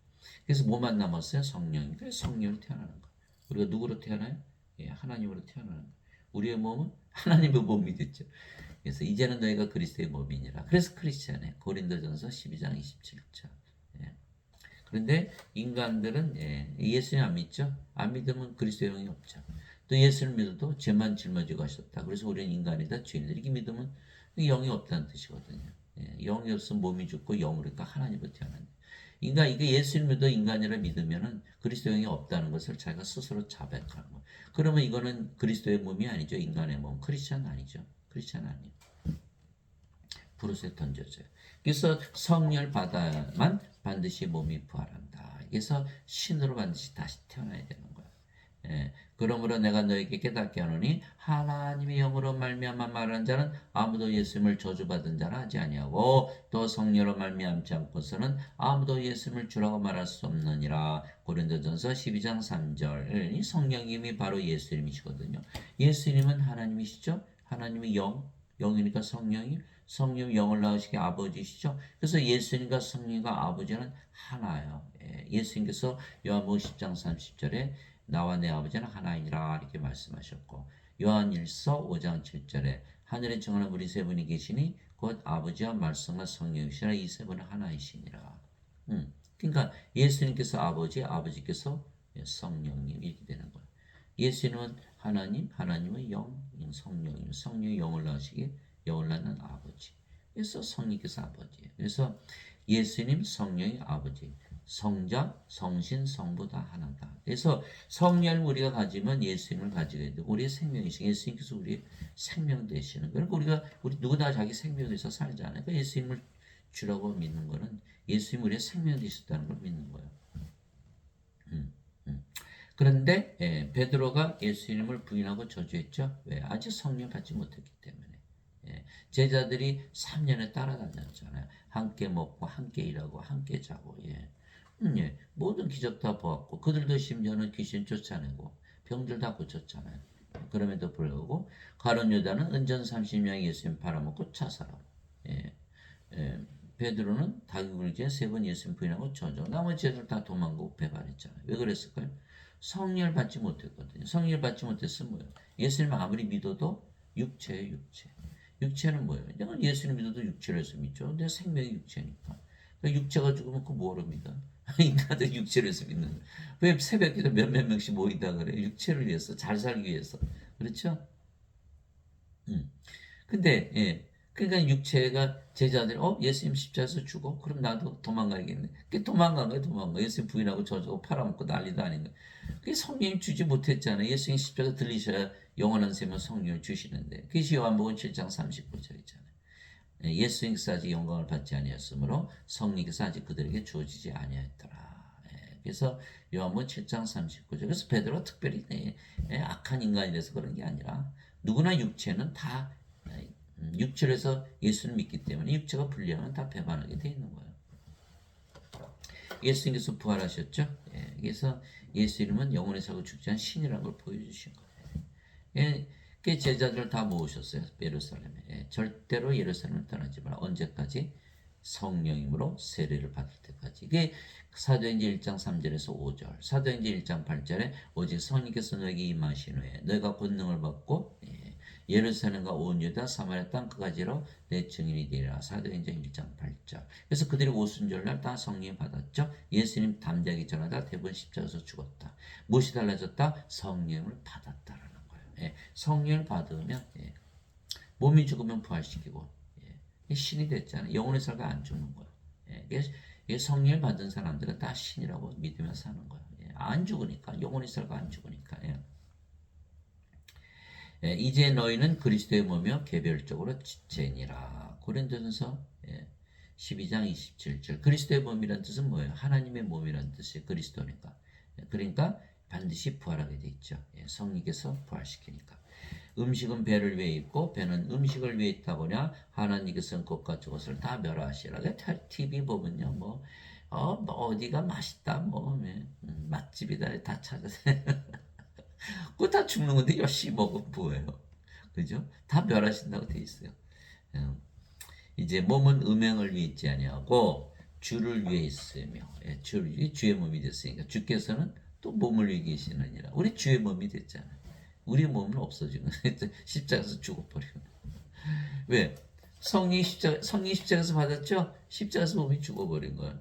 그래서 뭐만 남았어요? 성령이. 그래서 성령으로 태어나는 거예요. 우리가 누구로 태어나요? 하나님으로 태어나는 거예요. 우리의 몸은 하나님의 몸이 됐죠. 그래서 이제는 너희가 그리스도의 몸이니라. 그래서 크리스찬이에요. 고린도전서 12장 27절. 그런데 인간들은 예수님 안 믿죠? 안 믿으면 그리스도의 영이 없죠. 또 예수를 믿어도 죄만 짊어지고 하셨다. 그래서 우리는 인간이다. 죄인들이 이렇게 믿으면 영이 없다는 뜻이거든요. 영이 없으면 몸이 죽고 영으로니까 하나님으로 태어난다. 인간 이게 예수를 믿어 인간이라 믿으면은 그리스도의 영이 없다는 것을 자기가 스스로 자백하는 거. 그러면 이거는 그리스도의 몸이 아니죠. 인간의 몸. 크리스찬 아니죠. 크리스찬 아니에요. 브루스에 던져져요. 그래서 성령을 받아야만 반드시 몸이 부활한다. 그래서 신으로 반드시 다시 태어나야 되는 거야. 그러므로 내가 너에게 깨닫게 하노니 하나님의 영으로 말미암아 말하는 자는 아무도 예수님을 저주받은 자라 하지 아니하고 또 성령으로 말미암지 않고서는 아무도 예수님을 주라고 말할 수 없느니라. 고린도전서 12장 3절. 이 성령님이 바로 예수님이시거든요. 예수님은 하나님이시죠. 하나님의 영이니까 성령 영을 낳으시기 아버지시죠. 그래서 예수님과 성령과 아버지는 하나예요. 예수님께서 요한복음 10장 30절에 나와 내 아버지는 하나이니라 이렇게 말씀하셨고 요한일서 5장 7절에 하늘에 정하는 우리 세 분이 계시니 곧 아버지와 말씀과 성령이시라 이 세 분은 하나이시니라. 그러니까 예수님께서 아버지, 아버지께서 성령님 이렇게 되는 거예요. 예수님은 하나님, 하나님은 영, 성령님, 성령이 영을 낳으시기 영을 낳는 아버지. 그래서 성령께서 아버지예요. 그래서 예수님, 성령이 아버지, 성자, 성신, 성부 다 하나다. 그래서 성령을 우리가 가지면 예수님을 가지게 되고 우리의 생명이신 예수님께서 우리의 생명 되시는 거예요. 그러니까 우리 누구나 자기 생명에서 살잖아요. 그러니까 예수님을 주라고 믿는 거는 예수님 우리의 생명 되셨다는 걸 믿는 거예요. 그런데 베드로가 예수님을 부인하고 저주했죠. 왜? 아직 성령 받지 못했기 때문에. 제자들이 3년에 따라다녔잖아요. 함께 먹고 함께 일하고 함께 자고 모든 기적 다 보았고 그들도 심지어는 귀신 쫓아내고 병들 다 고쳤잖아요. 그럼에도 불구하고 가룟 유다는 은전 30냥 예수님 팔아먹고 자살하고 베드로는 닭이 굴기에 3번 예수님 부인하고 저주 나머지 제자들 다 도망가고 배반했잖아요. 왜 그랬을까요? 성령을 받지 못했거든요. 성령을 받지 못했으면 뭐예요? 예수님 아무리 믿어도 육체예요, 육체. 육체는 뭐예요? 내가 예수님 믿어도 육체로 해서 믿죠. 내 생명이 육체니까. 육체가 죽으면 그 뭐합니까? 인간들 육체를 위해서 믿는 거예요. 왜 새벽기도 몇몇 명씩 모인다 그래요? 육체를 위해서, 잘 살기 위해서. 그렇죠? 음. 근데 그러니까 육체가 제자들이 예수님 십자가에서 죽어? 그럼 나도 도망가야겠네. 그 도망간 거예요, 도망가. 예수님 부인하고 저주고 팔아먹고 난리도 아닌 거예요. 그게 성령 주지 못했잖아요. 예수님 십자가 들리셔야 영원한 생명 성령을 주시는데. 그것이 요한복음 7장 39절이잖아요. 예수님께서 아직 영광을 받지 아니었으므로 성령께서 아직 그들에게 주어지지 아니하였더라. 그래서 요한복음 7장 39절. 그래서 베드로가 특별히 악한 인간이라서 그런 게 아니라 누구나 육체는 다 육체로 해서 예수를 믿기 때문에 육체가 불리하면 다 배반하게 돼 있는 거예요. 예수님께서 부활하셨죠. 그래서 예수 이름은 영원히 살고 죽지 않은 신이라는 걸 보여주신 거예요. 그 제자들을 다 모으셨어요. 예루살렘에. 절대로 예루살렘을 떠나지 마라. 언제까지? 성령님으로 세례를 받을 때까지. 이게 사도행전 1장 3절에서 5절, 사도행전 1장 8절에 오직 성령께서 너에게 임하신 후에 너희가 권능을 받고 예루살렘과 온 유다 사마리아 땅 끝까지로 내 증인이 되리라. 사도행전 1장 8절. 그래서 그들이 오순절날 다 성령 받았죠. 예수님 담대하게 전하다 대부분 십자가에서 죽었다. 무엇이 달라졌다? 성령을 받았다라는 거예요. 성령을 받으면 몸이 죽으면 부활시키고 신이 됐잖아요. 영혼의 살가 안 죽는 거예요. 성령을 받은 사람들은 다 신이라고 믿으며 사는 거예요. 안 죽으니까 영혼의 살가 안 죽으니까. 이제 너희는 그리스도의 몸이요 개별적으로 지체니라. 고린도전서 12장 27절. 그리스도의 몸이란 뜻은 뭐예요? 하나님의 몸이란 뜻이에요. 그리스도니까. 그러니까 반드시 부활하게 돼 있죠. 성령께서 부활시키니까. 음식은 배를 위해 있고 배는 음식을 위해 있다 보냐 하나님께서는 것과 저것을 다 멸하시라. TV 보면요 뭐 어디가 맛있다 맛집이다 다 찾아서 그거 다 죽는 건데 열심히 먹으면 뭐예요? 그죠? 다 멸하신다고 돼 있어요. 이제 몸은 음행을 위해 있지 아니하고 주를 위해 있으며 주의 몸이 됐으니까 주께서는 또 몸을 위해 계시느니라. 우리 주의 몸이 됐잖아요. 우리 몸은 없어지는 십자가에서 죽어버리고. 왜? 성령이 십자가에서 받았죠? 십자가에서 몸이 죽어버린 거야.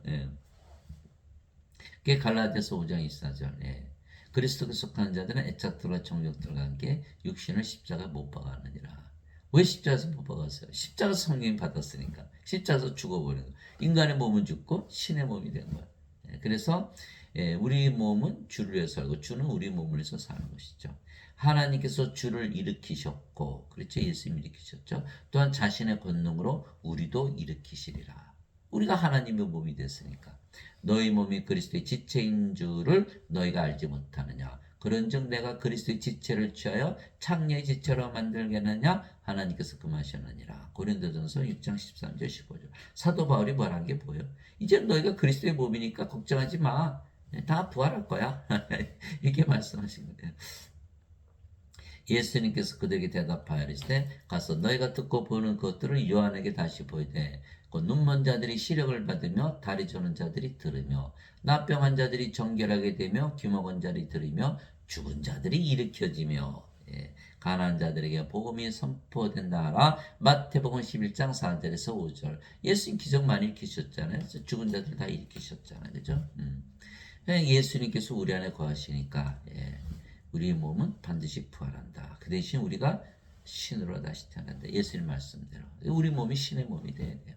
그게 갈라디아서 5장 24절. 그리스도께 속하는 자들은 애착들과 정욕들과 함께 육신을 십자가 못 박았느니라. 왜 십자가에서 못 박았어요? 십자가에서 성령이 받았으니까. 십자가에서 죽어버린 거야. 인간의 몸은 죽고 신의 몸이 된 거야. 그래서 우리 몸은 주를 위해서 살고 주는 우리 몸을 위해서 사는 것이죠. 하나님께서 주를 일으키셨고, 그렇죠? 예수님 일으키셨죠. 또한 자신의 권능으로 우리도 일으키시리라. 우리가 하나님의 몸이 됐으니까. 너희 몸이 그리스도의 지체인 줄을 너희가 알지 못하느냐. 그런즉 내가 그리스도의 지체를 취하여 창녀의 지체로 만들겠느냐. 하나님께서 금하셨느니라. 고린도전서 6장 13절 15절. 사도 바울이 말한 게 뭐예요? 이제 너희가 그리스도의 몸이니까 걱정하지 마. 다 부활할 거야. 이렇게 말씀하신 거예요. 예수님께서 그들에게 대답하여 이르시되 가서 너희가 듣고 보는 것들을 요한에게 다시 보이되 눈먼 자들이 시력을 받으며 다리 저는 자들이 들으며 나병한 자들이 정결하게 되며 귀먹은 자들이 들으며 죽은 자들이 일으켜지며 가난한 자들에게 복음이 선포된다 하라. 마태복음 11장 4절에서 5절. 예수님 기적 많이 일으키셨잖아요. 죽은 자들 다 일으키셨잖아요. 그죠? 예수님께서 우리 안에 거하시니까 우리의 몸은 반드시 부활한다. 그 대신 우리가 신으로 다시 태어난다. 예수님 말씀대로. 우리 몸이 신의 몸이 돼야 돼요.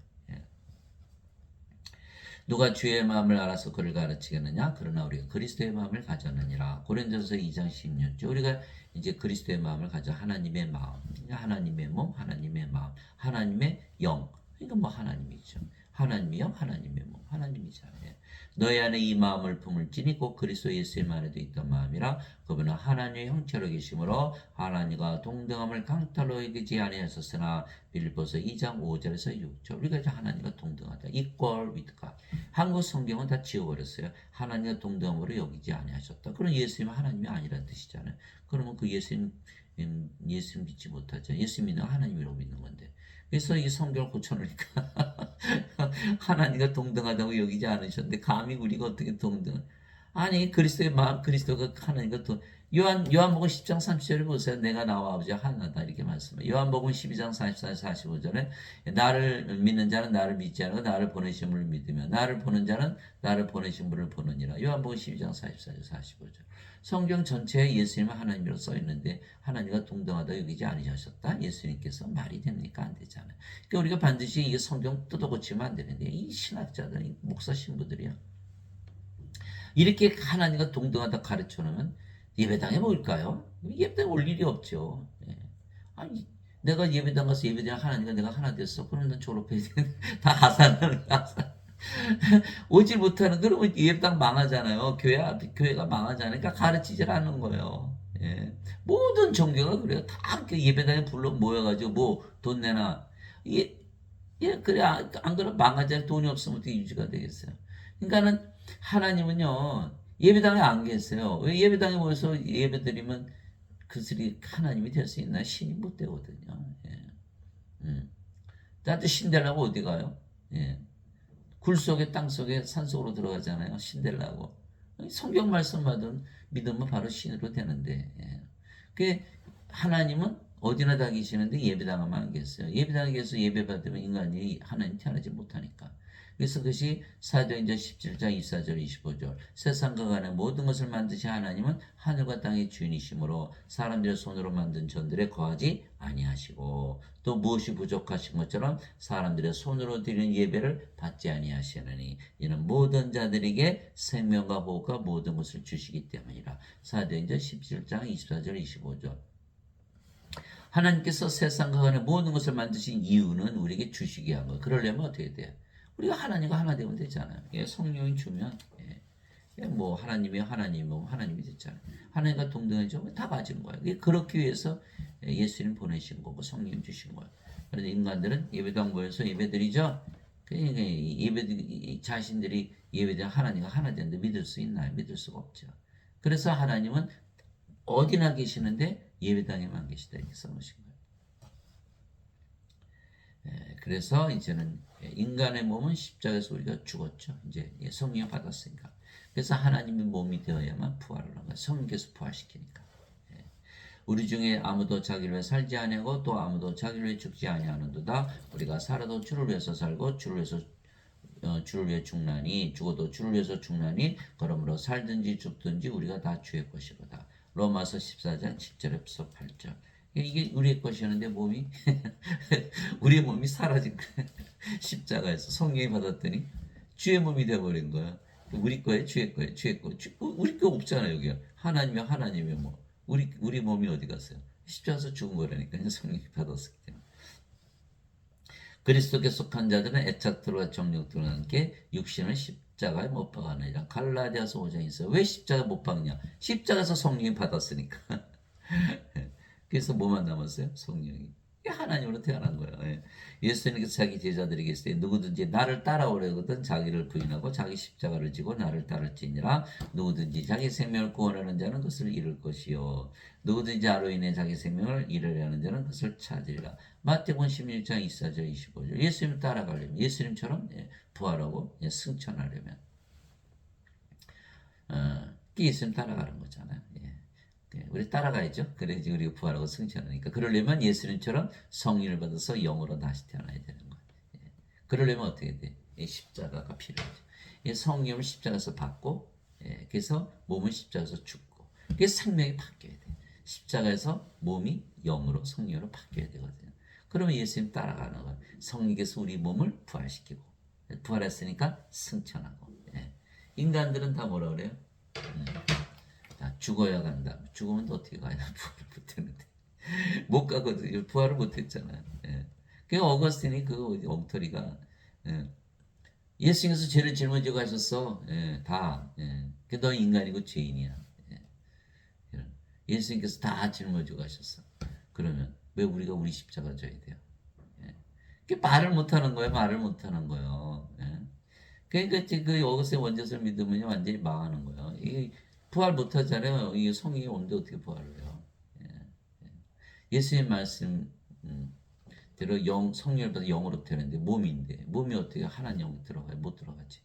누가 주의 마음을 알아서 그를 가르치겠느냐? 그러나 우리가 그리스도의 마음을 가졌느니라. 고린도전서 2장 16절. 우리가 이제 그리스도의 마음을 가져 하나님의 마음, 하나님의 몸, 하나님의 마음, 하나님의 영. 그러니까 뭐 하나님이죠. 하나님의 영, 하나님의 몸, 하나님이잖아요. 너희 안에 이 마음을 품을지니 곧 그리스도 예수의 안에도 있던 마음이라. 그분은 하나님의 형체로 계심으로 하나님과 동등함을 강탈로 여기지 아니하셨으나 빌립보서 2장 5절에서 6절. 우리가 이제 하나님과 동등하다. equal with God. 한국 성경은 다 지워버렸어요. 하나님과 동등함으로 여기지 아니하셨다. 그럼 예수님은 하나님이 아니라는 뜻이잖아요. 그러면 그 예수님 믿지 못하죠. 예수님 믿는 하나님이라고 믿는 건데. 그래서 이 성경을 고쳐놓으니까 하나님과 동등하다고 여기지 않으셨는데 감히 우리가 어떻게 동등? 아니 그리스도의 마음 그리스도가 하나님과 또 요한복음 10장 30절에 보세요. 내가 나와 아버지와 하나다 이렇게 말씀해요. 요한복음 12장 44, 45절에 나를 믿는 자는 나를 믿지 않고 나를 보내신 분을 믿으며 나를 보는 자는 나를 보내신 분을 보느니라. 요한복음 12장 44절 45절. 성경 전체에 예수님은 하나님이라고 써 있는데 하나님과 동등하다 여기지 않으셨다. 예수님께서 말이 됩니까? 안 되잖아요. 그러니까 우리가 반드시 이 성경 뜯어고치면 안 되는데 이 신학자들, 이 목사 신부들이야. 이렇게 하나님과 동등하다 가르쳐 놓으면 예배당에 뭘까요? 예배당에 올 일이 없죠. 예. 아니, 내가 예배당 가서 예배당 하나님과 내가 하나 됐어. 그러면 난 졸업해야 돼. 다 하산하는 하산. 오질 못하는 그러면 예배당 망하잖아요. 교회가 망하잖아요. 그러니까 가르치질 않는 거예요. 예. 모든 종교가 그래요. 다 이렇게 예배당에 불러 모여가지고 뭐 돈 내나 예, 예 그래 안 그러면 망하잖아요. 돈이 없으면 어떻게 유지가 되겠어요. 그러니까는 하나님은요 예배당에 안 계세요. 왜 예배당에 모여서 예배드리면 그들이 하나님이 될 수 있나 신이 못 되거든요. 예. 나한테 신 되려고 어디 가요? 예. 굴 속에 땅 속에 산 속으로 들어가잖아요. 신 되려고. 성경 말씀만은 믿으면 바로 신으로 되는데. 예. 그 하나님은 어디나 다 계시는데 예배당하면 안 계세요. 예배당에 계서 예배 받으면 인간이 하나님 태어나지 못하니까. 그래서 그것이 사도행전 17장 24절 25절 세상과 간의 모든 것을 만드신 하나님은 하늘과 땅의 주인이시므로 사람들의 손으로 만든 전들에 거하지 아니하시고 또 무엇이 부족하신 것처럼 사람들의 손으로 드리는 예배를 받지 아니하시느니 이는 모든 자들에게 생명과 복과 모든 것을 주시기 때문이라. 사도행전 17장 24절 25절 하나님께서 세상과 간의 모든 것을 만드신 이유는 우리에게 주시기 한 거. 그러려면 어떻게 돼요? 우리가 하나님과 하나 되면 되잖아요. 예, 성령이 주면 뭐 하나님이 됐잖아요. 하나님과 동등해져 다 가진 거예요. 그렇기 위해서 예수님 보내신 거고 성령 주신 거예요. 그런데 인간들은 예배당 모여서 예배드리죠. 그러니까 자신들이 예배당 하나님과 하나 되는데 믿을 수 있나요? 믿을 수가 없죠. 그래서 하나님은 어디나 계시는데 예배당에만 계시다 이렇게 써놓으신 거예요. 그래서 이제는 인간의 몸은 십자가에서 우리가 죽었죠. 이제 성령 받았으니까. 그래서 하나님의 몸이 되어야만 부활을 하는 거예요. 성령께서 부활시키니까. 우리 중에 아무도 자기를 위해 살지 아니하고 또 아무도 자기를 위해 죽지 아니하는도다. 우리가 살아도 주를 위해서 살고 주를 위해 죽나니 죽어도 주를 위해서 죽나니 그러므로 살든지 죽든지 우리가 다 주의 것이로다. 로마서 14장 7절에서 8절. 이게 우리의 것이었는데 몸이 우리의 몸이 사라진 거야. 십자가에서 성령이 받았더니 주의 몸이 되어버린 거야. 우리 거에 주의 거에 주의 거. 우리 거 없잖아요 여기. 하나님의 뭐 우리 몸이 어디 갔어요? 십자가에서 죽은 거라니까요. 성령이 받았었기 때문에. 그리스도께 속한 자들은 애착들과 정욕들과 함께 육신을 십자가에 못 박아내라. 갈라디아서 5장에 있어요. 왜 십자가 못 박냐? 십자가에서 성령이 받았으니까. 그래서 뭐만 남았어요? 성령이. 하나님으로 태어난 거예요. 예. 예수님께서 자기 제자들에게 있을 때 누구든지 나를 따라오려거든 자기를 부인하고 자기 십자가를 지고 나를 따를지니라. 누구든지 자기 생명을 구원하는 자는 그것을 잃을 것이요 누구든지 나로 인해 자기 생명을 잃으려는 자는 그것을 찾으리라. 마태복음 16장 24절 25절 예수님 따라가려면 예수님처럼 부활하고 승천하려면 예수님 따라가는 거잖아요. 우리 따라가야죠. 그래야지 우리가 부활하고 승천하니까. 그러려면 예수님처럼 성령을 받아서 영으로 다시 태어나야 되는 거예요. 그러려면 어떻게 돼? 십자가가 필요하죠. 성령을 십자가에서 받고, 그래서 몸은 십자가에서 죽고, 그래서 생명이 바뀌어야 돼. 십자가에서 몸이 영으로 성령으로 바뀌어야 되거든요. 그러면 예수님 따라가는 거예요. 성령께서 우리 몸을 부활시키고, 부활했으니까 승천하고. 인간들은 다 뭐라 그래요? 죽어야 간다. 죽으면 또 어떻게 가냐? 부활을 못했는데 못 가거든요. 부활을 못했잖아요. 그 어거스틴이 그 엉터리가 예수님께서 죄를 짊어지고 가셨어. 다. 너 인간이고 죄인이야. 예수님께서 다 짊어지고 가셨어. 그러면 왜 우리가 우리 십자가 져야 돼요? 말을 못하는 거예요. 말을 못하는 거예요. 그러니까 그 어거스틴 원죄설 믿으면 완전히 망하는 거예요. 이게 부활 못하잖아요. 이게 성령이 오는데 어떻게 부활을 해요? 예수님 말씀 대로 성령을 받아 영으로 되는데 몸인데 몸이 어떻게 하나님 영으로 들어가요? 못 들어가지.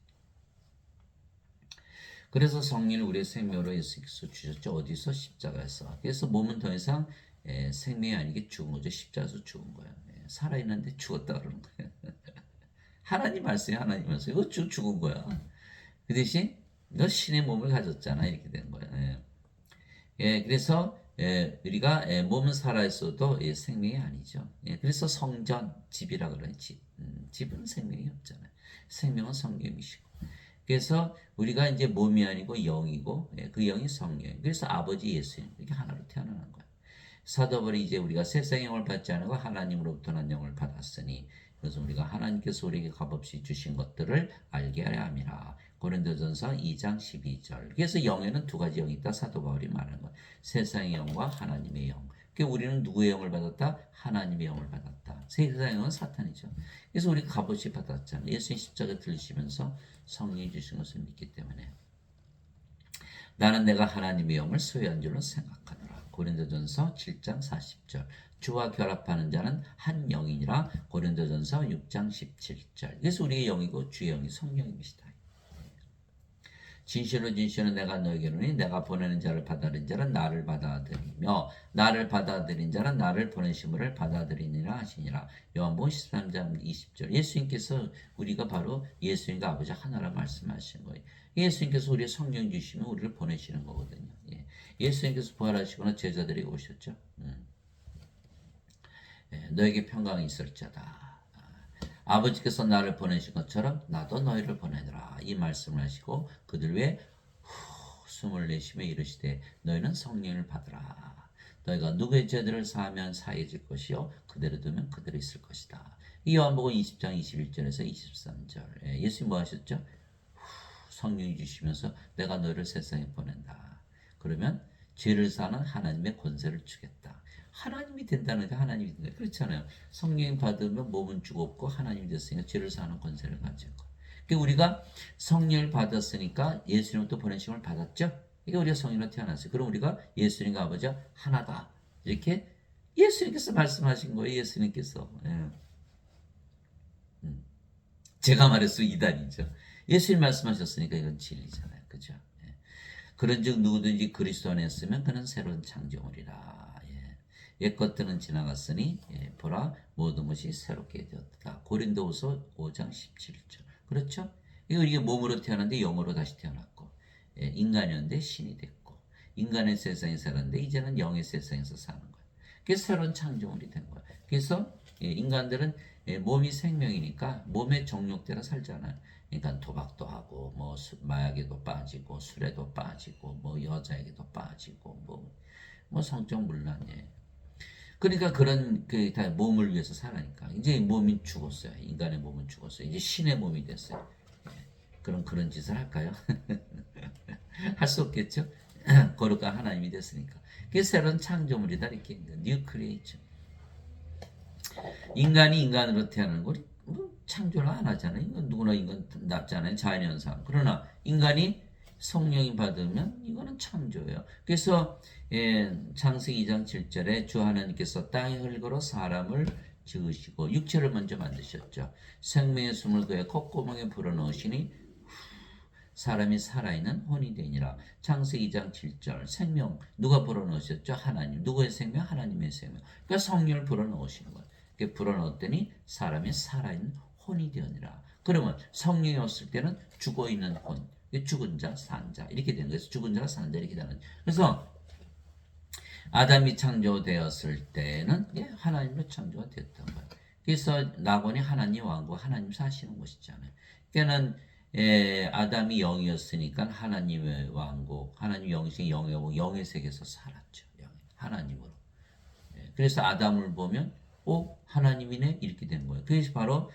그래서 성령을 우리의 생명으로 예수께서 주셨죠. 어디서? 십자가에서. 그래서 몸은 더 이상 생명이 아니게 죽은 거죠. 십자가에서 죽은 거예요. 살아있는데 죽었다 그러는 거예요. 하나님 말씀이 하나님 말씀. 이거 죽은 거야. 그 대신 너 신의 몸을 가졌잖아. 이렇게 된 거야. 그래서 우리가 몸은 살아있어도 생명이 아니죠. 그래서 성전, 집이라 그러는 집. 집은 생명이 없잖아요. 생명은 성령이시고. 그래서 우리가 이제 몸이 아니고 영이고 그 영이 성령. 그래서 아버지 예수님 이렇게 하나로 태어나는 거예요. 사도 바울이 이제 우리가 세상 영을 받지 않고 하나님으로부터 난 영을 받았으니 그래서 우리가 하나님께서 우리에게 값없이 주신 것들을 알게 하려 함이라. 고린도전서 2장 12절. 그래서 영에는 두 가지 영이 있다. 사도 바울이 말하는 것. 세상의 영과 하나님의 영. 그러니까 우리는 누구의 영을 받았다? 하나님의 영을 받았다. 세상의 영은 사탄이죠. 그래서 우리가 값없이 받았잖아요. 예수님 십자가 들으시면서 성령이 주신 것을 믿기 때문에 나는 내가 하나님의 영을 소유한 줄로 생각하노라. 고린도전서 7장 40절. 주와 결합하는 자는 한 영이니라. 고린도전서 6장 17절. 그래서 우리의 영이고 주의 영이 성령이시다. 진실로 진실로 내가 너에게로니 내가 보내는 자를 받아들인 자는 나를 받아들이며 나를 받아들인 자는 나를 보내심을 받아들이니라 하시니라. 요한복음 13장 20절. 예수님께서 우리가 바로 예수님과 아버지 하나라 말씀하신 거예요. 예수님께서 우리의 성령 주시면 우리를 보내시는 거거든요. 예수님께서 부활하시거나 제자들에게 오셨죠. 너에게 평강이 있을지어다. 아버지께서 나를 보내신 것처럼 나도 너희를 보내느라 이 말씀을 하시고 그들 위에 숨을 내쉬며 이르시되 너희는 성령을 받으라. 너희가 누구의 죄들을 사하면 사해질 것이요 그대로 두면 그대로 있을 것이다. 이 요한복음 20장 21절에서 23절. 예수님 뭐 하셨죠? 성령이 주시면서 내가 너희를 세상에 보낸다. 그러면 죄를 사는 하나님의 권세를 주겠다. 하나님이 된다는 게 하나님이 된다. 그렇잖아요. 성령 받으면 몸은 죽었고 하나님이 됐으니까 죄를 사는 권세를 가지고. 그러니까 우리가 성령을 받았으니까 예수님부터 보내심을 받았죠. 그러니까 우리가 성령으로 태어났어요. 그럼 우리가 예수님과 아버지와 하나다. 이렇게 예수님께서 말씀하신 거예요. 예수님께서. 제가 말했어요. 이단이죠. 예수님 말씀하셨으니까 이건 진리잖아요. 그죠? 그런즉 누구든지 그리스도 안에 있으면 그는 새로운 창조물이라. 옛 것들은 지나갔으니 보라 모든 것이 새롭게 되었다. 고린도후서 5장 17절. 그렇죠? 이게 몸으로 태어났는데 영으로 다시 태어났고 인간이었는데 신이 됐고 인간의 세상에 살았는데 이제는 영의 세상에서 사는 거예요. 그래서 새로운 창조물이 된 거예요. 그래서 인간들은 몸이 생명이니까 몸의 정욕대로 살잖아요. 그러니까 도박도 하고 뭐 마약에도 빠지고 술에도 빠지고 뭐 여자에게도 빠지고 뭐 성적 문란이에요. 그러니까 그런 다 몸을 위해서 살아니까 이제 몸이 죽었어요. 인간의 몸은 죽었어요. 이제 신의 몸이 됐어요. 그럼 그런 짓을 할까요? 할 수 없겠죠. 거룩한 하나님이 됐으니까. 그게 새로운 창조물이다 이렇게 뉴 크리에이션. 인간이 인간으로 태어나는 거 뭐 창조를 안 하잖아요. 이건 누구나 인간 낫잖아요. 자연현상. 그러나 인간이 성령이 받으면 이거는 창조예요. 그래서 창세기 2장 7절에 주 하나님께서 땅의 흙으로 사람을 지으시고 육체를 먼저 만드셨죠. 생명의 숨을 그의 콧구멍에 불어넣으시니 사람이 살아있는 혼이 되니라. 창세기 2장 7절. 생명 누가 불어넣으셨죠? 하나님. 누구의 생명? 하나님의 생명. 그러니까 성령을 불어넣으시는 거예요. 불어넣었더니 사람이 살아있는 혼이 되니라. 그러면 성령이 왔을 때는 죽어있는 혼, 죽은 자, 산 자 이렇게 되는 거예요. 죽은 자가 산 자 이렇게 되는 거예요. 그래서 아담이 창조되었을 때는 하나님으로 창조가 됐던 거예요. 그래서 낙원이 하나님 왕국, 하나님 사시는 곳이잖아요. 그러니까는 아담이 영이었으니까 하나님의 왕국, 하나님 영이신 영이고 영의 세계에서 살았죠. 하나님으로. 그래서 아담을 보면 하나님이네 이렇게 된 거예요. 그것이 바로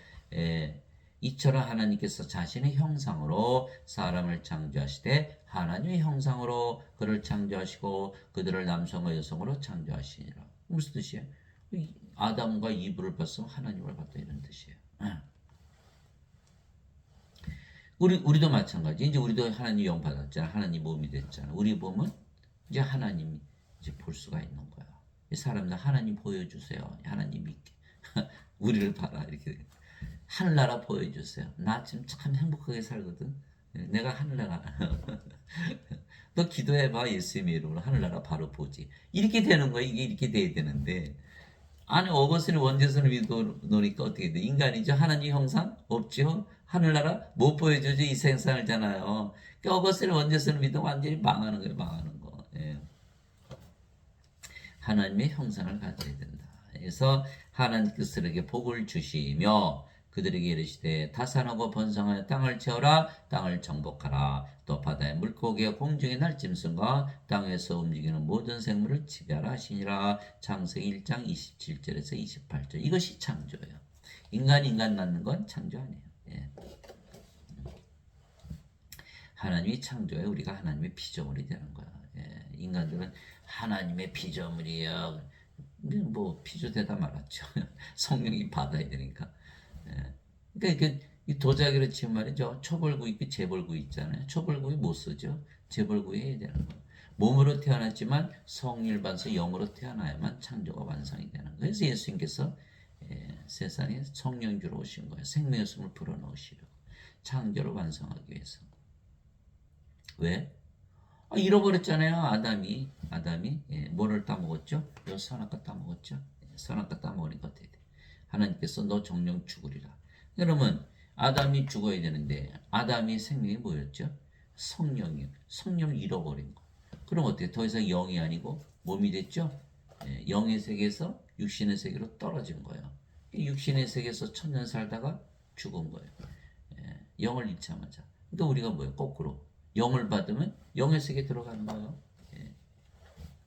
이처럼 하나님께서 자신의 형상으로 사람을 창조하시되 하나님의 형상으로 그를 창조하시고 그들을 남성과 여성으로 창조하시니라. 무슨 뜻이에요? 아담과 이브를 봤으면 하나님을 봤다 이런 뜻이에요. 우리도 마찬가지. 이제 우리도 하나님 영 받았잖아. 하나님 몸이 됐잖아. 우리 몸은 이제 하나님이 이제 볼 수가 있는 거야. 사람들 하나님 보여주세요. 하나님 믿게. 우리를 봐라. 이렇게. 하늘나라 보여주세요. 나 지금 참 행복하게 살거든. 내가 하늘나라. 너 기도해봐. 예수님의 이름으로 하늘나라 바로 보지. 이렇게 되는 거야. 이게 이렇게 돼야 되는데. 아니 어거스는 원죄선을 믿어 놓으니까 어떻게 돼? 인간이죠. 하나님 형상 없죠. 하늘나라 못 보여주죠. 이 생살잖아요. 그러니까 어거스는 원죄선을 믿으면 완전히 망하는 거예요. 망하는 거. 예. 하나님의 형상을 가져야 된다. 그래서 하나님께서 그들에게 복을 주시며 그들에게 이르시되 다산하고 번성하여 땅을 채워라. 땅을 정복하라. 또 바다의 물고기와 공중의 날짐승과 땅에서 움직이는 모든 생물을 지배하라 하시니라. 창세기 1장 27절에서 28절. 이것이 창조예요. 인간 낳는 건 창조 아니에요. 예. 하나님이 창조해 우리가 하나님의 피조물이 되는 거야. 예. 인간들은 하나님의 피조물이에요. 뭐 피조되다 말았죠. 성령이 받아야 되니까. 예. 그러니까 이 도자기로 치면 말이죠. 초벌구이, 재벌구이 있잖아요. 초벌구이 못 쓰죠. 재벌구이 해야 되는 거예요. 몸으로 태어났지만 성일반서 영으로 태어나야만 창조가 완성이 되는 거예요. 그래서 예수님께서 세상에 성령 주러 오신 거예요. 생명의 숨을 불어넣으시려고. 창조를 완성하기 위해서. 왜? 잃어버렸잖아요. 아담이 뭐를 따먹었죠? 요 선악과 따먹었죠. 선악과 따먹으니까 어떻게 돼? 하나님께서 너 정령 죽으리라. 그러면 아담이 죽어야 되는데 아담이 생명이 뭐였죠? 성령이요. 성령을 잃어버린 거. 그럼 어떻게? 더 이상 영이 아니고 몸이 됐죠? 영의 세계에서 육신의 세계로 떨어진 거예요. 육신의 세계에서 천년 살다가 죽은 거예요. 영을 잃자마자. 그러니까 우리가 뭐예요? 거꾸로. 영을 받으면 영의 세계에 들어가는 거예요.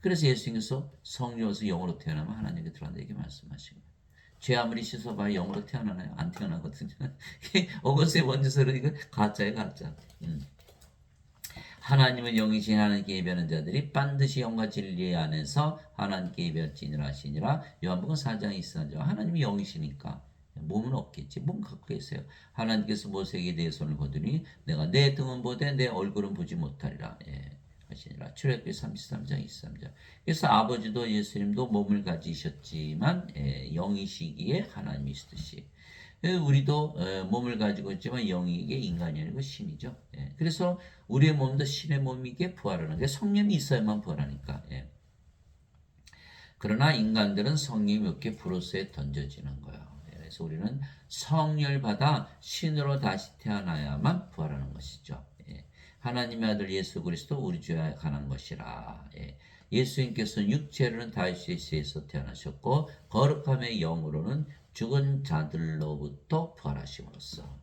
그래서 예수님께서 성령에서 영으로 태어나면 하나님께 들어간다 이렇게 말씀하신 거예요. 죄 아무리 씻어봐야 영으로 태어나나요? 안 태어나거든요. 어거스의 원죄서로 이거 가짜예요, 가짜. 하나님은 영이신 하나님께 예배하는 자들이 반드시 영과 진리 안에서 하나님께 예배할지니라 하시니라. 요한복음 4장 24절. 하나님이 영이시니까 몸은 없겠지. 몸 갖고 계세요. 하나님께서 모세에게 내 손을 거두니 내가 내 등은 보되 내 얼굴은 보지 못하리라. 하시니라. 출애굽기 33장 23절. 그래서 아버지도 예수님도 몸을 가지셨지만 영이시기에 하나님이시듯이 우리도 몸을 가지고 있지만 영이게 인간이 아니고 신이죠. 그래서 우리의 몸도 신의 몸이기에 부활하는 게 성령이 있어야만 부활하니까. 그러나 인간들은 성령이 없게 불로소에 던져지는 거예요. 그래서 우리는 성령을 받아 신으로 다시 태어나야만 부활하는 것이죠. 하나님의 아들 예수 그리스도 우리 주에 관한 것이라. 예수님께서는 육체로는 다윗의 씨에서 태어나셨고 거룩함의 영으로는 죽은 자들로부터 부활하심으로써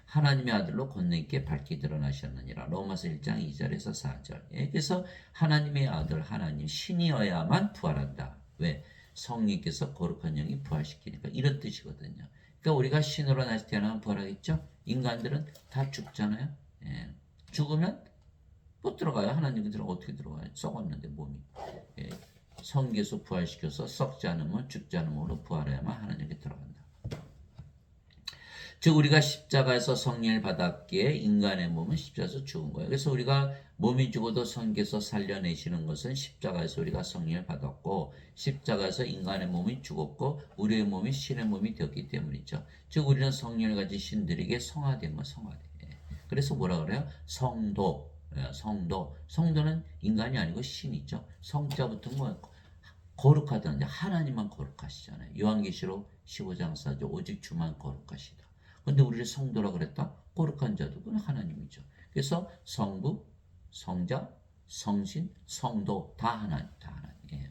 하나님의 아들로 권능있게 밝히 드러나셨느니라. 로마서 1장 2절에서 4절. 그래서 하나님의 아들 하나님 신이어야만 부활한다. 왜? 성령께서 거룩한 영이 부활시키니까 이런 뜻이거든요. 그러니까 우리가 신으로 다시 태어나면 부활하겠죠? 인간들은 다 죽잖아요. 죽으면 못 들어가요. 하나님께 들어 어떻게 들어가요? 썩었는데 몸이. 성계에서 부활시켜서 썩지 않으면 죽지 않음으로 부활해야만 하나님께 들어간다. 즉 우리가 십자가에서 성령을 받았기에 인간의 몸은 십자가에서 죽은 거예요. 그래서 우리가 몸이 죽어도 성계에서 살려내시는 것은 십자가에서 우리가 성령을 받았고 십자가에서 인간의 몸이 죽었고 우리의 몸이 신의 몸이 되었기 때문이죠. 즉 우리는 성령을 가진 신들에게 성화된 거 성화돼. 그래서 뭐라 그래요? 성도. 성도는 인간이 아니고 신이죠. 성자부터 뭐 거룩하다는데 하나님만 거룩하시잖아요. 요한계시록 15장 4절 오직 주만 거룩하시다. 근데 우리를 성도라 그랬다? 거룩한 자도 그건 하나님이죠. 그래서 성부, 성자, 성신, 성도 다 하나님이에요.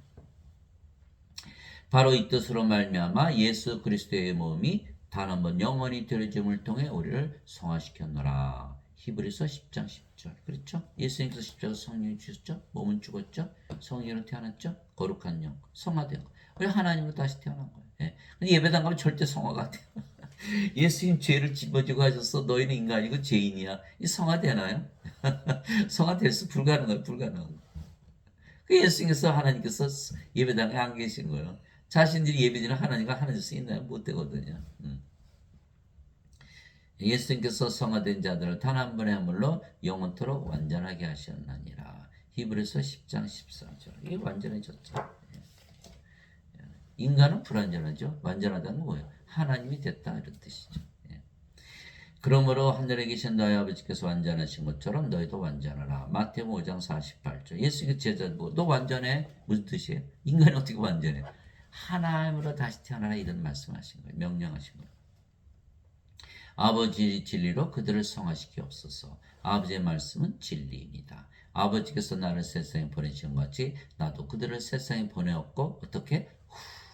바로 이 뜻으로 말미암아 예수 그리스도의 몸이 단 한 번 영원히 들어짐을 통해 우리를 성화시켰노라. 히브리서 10장 10절. 그렇죠? 예수님께서 십자가에서 성령이 주셨죠? 몸은 죽었죠? 성령으로 태어났죠? 거룩한 영, 성화된 거. 우리 하나님으로 다시 태어난 거예요. 근데 예배당 가면 절대 성화가 안 돼요. 예수님 죄를 짊어지고 하셔서 너희는 인간이고 죄인이야. 이 성화되나요? 성화될 수 불가능해요. 불가능. 그 예수님께서 하나님께서 예배당에 안 계신 거예요. 자신들이 예배드리는 하나님과 하나님 수 있나요? 못 되거든요. 예수님께서 성화된 자들을 단 한 번의 한물로 영원토록 완전하게 하셨느니라. 히브리서 10장 14절. 이게 완전해졌죠. 인간은 불완전하죠. 완전하다는 건 뭐예요? 하나님이 됐다 이런 뜻이죠. 그러므로 하늘에 계신 너희 아버지께서 완전하신 것처럼 너희도 완전하라. 마태복음 5장 48절. 예수의 제자도 너 완전해? 무슨 뜻이에요? 인간이 어떻게 완전해? 하나님으로 다시 태어나라 이런 말씀하신 거예요. 명령하신 거예요. 아버지 진리로 그들을 성화시키옵소서. 아버지의 말씀은 진리입니다. 아버지께서 나를 세상에 보내신 것 같이 나도 그들을 세상에 보내었고 어떻게?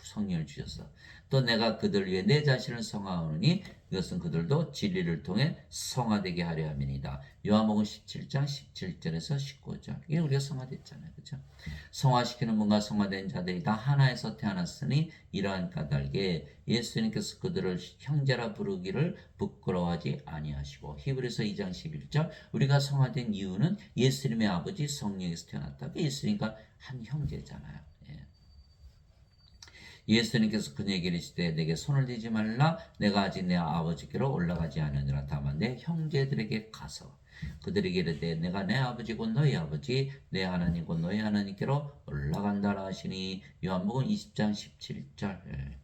성령을 주셔서 또 내가 그들 위해 내 자신을 성화하노니 이것은 그들도 진리를 통해 성화되게 하려 함이니이다. 요한복음 17장 17절에서 19절. 이게 우리가 성화됐잖아요. 그렇죠? 성화시키는 분과 성화된 자들이 다 하나에서 태어났으니 이러한 까닭에 예수님께서 그들을 형제라 부르기를 부끄러워하지 아니하시고 히브리서 2장 11절 우리가 성화된 이유는 예수님의 아버지 성령에서 태어났다. 예수님과 한 형제잖아요. 예수님께서 그에게 이르시되 내게 손을 대지 말라 내가 아직 내 아버지께로 올라가지 않으니라 다만 내 형제들에게 가서 그들에게 이르되 내가 내 아버지 곧 너희 아버지 내 하나님 곧 너희 하나님께로 올라간다라 하시니 요한복음 20장 17절